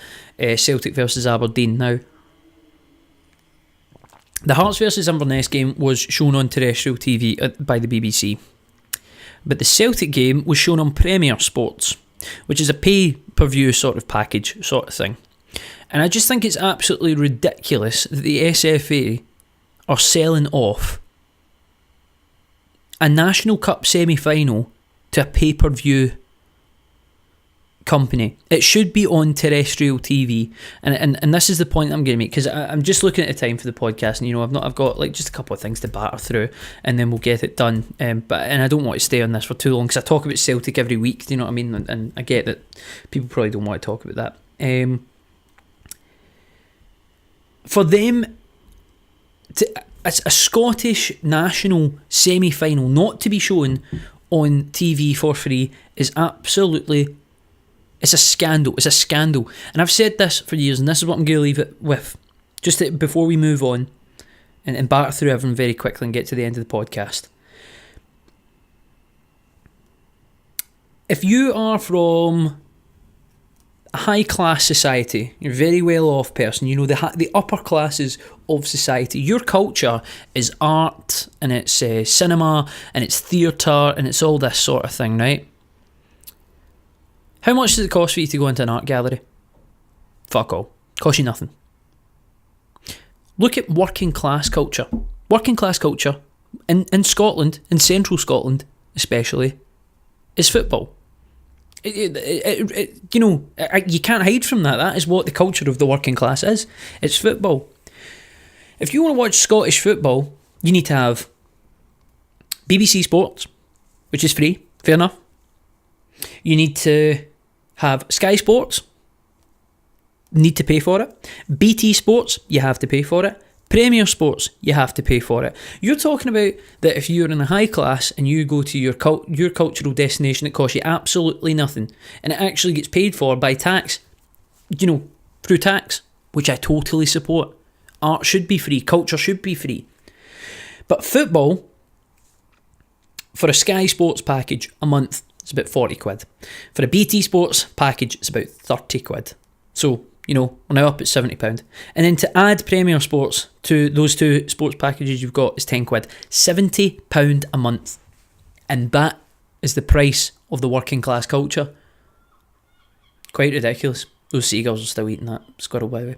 Celtic versus Aberdeen. Now, the Hearts versus Inverness game was shown on terrestrial TV by the BBC, but the Celtic game was shown on Premier Sports, which is a pay-per-view sort of package sort of thing. And I just think it's absolutely ridiculous that the SFA are selling off a National Cup semi-final to a pay-per-view company. It should be on terrestrial TV, and this is the point I'm going to make, because I'm just looking at the time for the podcast, and I've got like just a couple of things to batter through, and then we'll get it done. But I don't want to stay on this for too long because I talk about Celtic every week. Do you know what I mean? And I get that people probably don't want to talk about that. For them to a Scottish national semi-final not to be shown on TV for free is absolutely. It's a scandal. It's a scandal. And I've said this for years, and this is what I'm going to leave it with. Just before we move on and batter through everything very quickly and get to the end of the podcast. If you are from a high-class society, you're a very well-off person, the upper classes of society, your culture is art, and it's cinema, and it's theatre, and it's all this sort of thing, right? How much does it cost for you to go into an art gallery? Fuck all. Cost you nothing. Look at working class culture. Working class culture in Scotland, in central Scotland especially, is football. You can't hide from that. That is what the culture of the working class is. It's football. If you want to watch Scottish football, you need to have BBC Sports, which is free. Fair enough. You need to have Sky Sports, need to pay for it. BT Sports, you have to pay for it. Premier Sports, you have to pay for it. You're talking about that if you're in a high class and you go to your cultural destination, it costs you absolutely nothing, and it actually gets paid for by tax, through tax, which I totally support. Art should be free, culture should be free. But football, for a Sky Sports package a month, it's about 40 quid. For a BT Sports package, it's about 30 quid. So, we're now up at £70. And then to add Premier Sports to those 2 sports packages you've got is 10 quid. £70 a month. And that is the price of the working class culture. Quite ridiculous. Those seagulls are still eating that squirrel, by the way.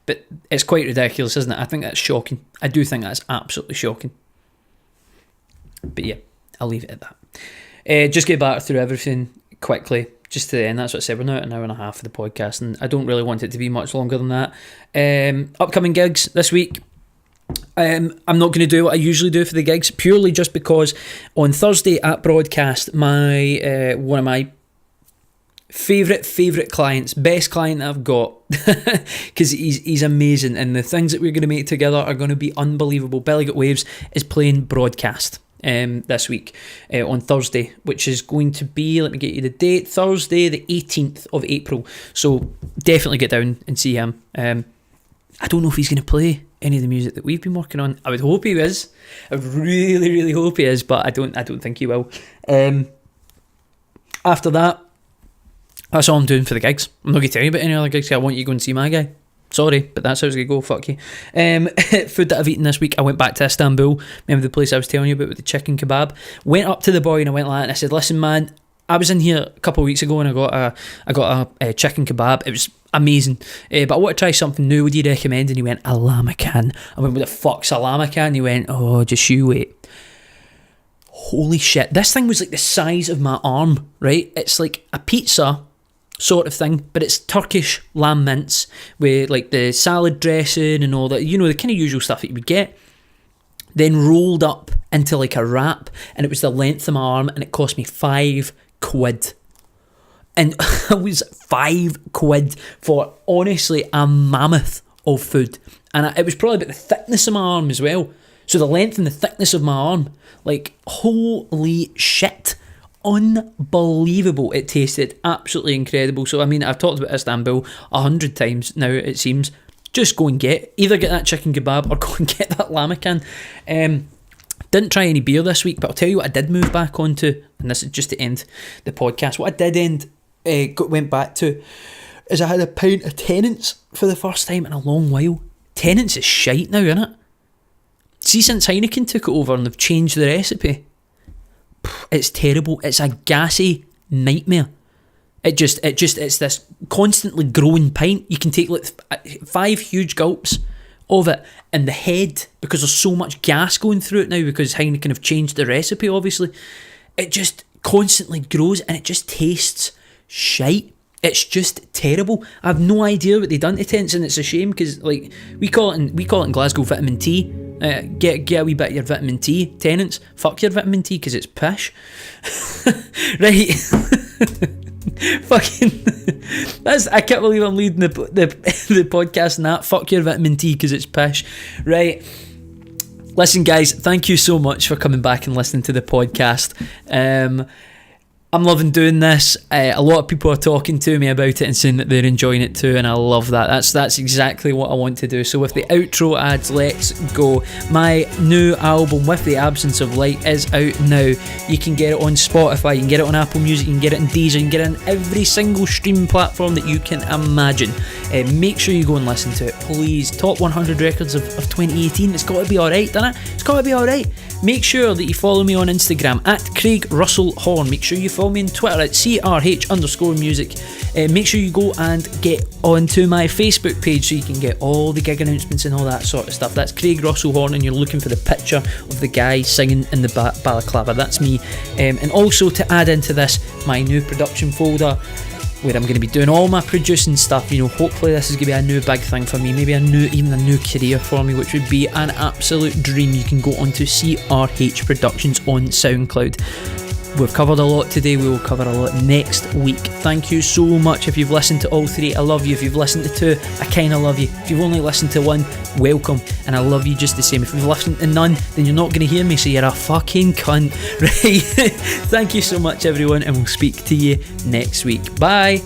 But it's quite ridiculous, isn't it? I think that's shocking. I do think that's absolutely shocking. But yeah, I'll leave it at that. Just get back through everything quickly, just to the end. That's what I said. We're now at an hour and a half of the podcast, and I don't really want it to be much longer than that. Upcoming gigs this week. I'm not going to do what I usually do for the gigs, purely just because on Thursday at Broadcast, my one of my favourite clients, best client that I've got, because he's amazing, and the things that we're going to make together are going to be unbelievable. Belly Got Waves is playing Broadcast this week on Thursday, which is going to be, let me get you the date, Thursday the 18th of April. So definitely get down and see him. I don't know if he's going to play any of the music that we've been working on. I would hope he is. I really hope he is, but I don't think he will. After that, that's all I'm doing for the gigs. I'm not going to tell you about any other gigs. I want you to go and see my guy. Sorry, but that's how it's going to go. Fuck you. Food that I've eaten this week, I went back to Istanbul. Remember the place I was telling you about with the chicken kebab? Went up to the boy and I went like that, and I said, listen man, I was in here a couple of weeks ago and I got a chicken kebab. It was amazing, but I want to try something new. Would you recommend? And he went, a lamachan. I went, what the fuck's a lamachan? He went, oh, just you wait. Holy shit, this thing was like the size of my arm, right? It's like a pizza sort of thing, but it's Turkish lamb mince with like the salad dressing and all that, you know, the kind of usual stuff that you would get, then rolled up into like a wrap, and it was the length of my arm, and it cost me £5. And it was £5 for honestly a mammoth of food, and it was probably about the thickness of my arm as well. So the length and the thickness of my arm, like holy shit, unbelievable. It tasted absolutely incredible. So I mean, I've talked about Istanbul 100 times now, it seems. Just go and either get that chicken kebab or go and get that lamachan. Didn't try any beer this week, but I'll tell you what I did move back onto, and this is just to end the podcast. What I did went back to is I had a pint of Tennent's for the first time in a long while. Tennent's is shite now, isn't it? See, since Heineken took it over and they've changed the recipe, it's terrible. It's a gassy nightmare. It's this constantly growing pint. You can take like 5 huge gulps of it, and the head, because there's so much gas going through it now because Heineken have changed the recipe, obviously, it just constantly grows and it just tastes shite. It's just terrible. I have no idea what they done to Tennent's, and it's a shame because like we call it in Glasgow vitamin T. Get a wee bit of your vitamin T. Tennent's, fuck your vitamin T because it's pish. Right. Fucking I can't believe I'm leading the podcast in that. Fuck your vitamin T because it's pish. Right. Listen guys, thank you so much for coming back and listening to the podcast. I'm loving doing this. A lot of people are talking to me about it and saying that they're enjoying it too, and I love that. That's exactly what I want to do. So with the outro ads, let's go. My new album, With the Absence of Light, is out now. You can get it on Spotify, you can get it on Apple Music, you can get it on Deezer, you can get it on every single streaming platform that you can imagine. Make sure you go and listen to it, please. Top 100 records of 2018. It's got to be alright, doesn't it? It's got to be alright. Make sure that you follow me on Instagram at Craig Russell Horn. Make sure you follow me on Twitter at CRH_music. Make sure you go and get onto my Facebook page so you can get all the gig announcements and all that sort of stuff. That's Craig Russell Horn, and you're looking for the picture of the guy singing in the balaclava. That's me. And also to add into this, my new production folder, where I'm going to be doing all my producing stuff. You know, hopefully this is going to be a new big thing for me, maybe even a new career for me, which would be an absolute dream. You can go onto CRH Productions on SoundCloud. We've covered a lot today, we will cover a lot next week. Thank you so much if you've listened to all 3, I love you. If you've listened to 2, I kinda love you. If you've only listened to 1, welcome, and I love you just the same. If you've listened to none, then you're not going to hear me, so you're a fucking cunt, right? Thank you so much everyone, and we'll speak to you next week. Bye.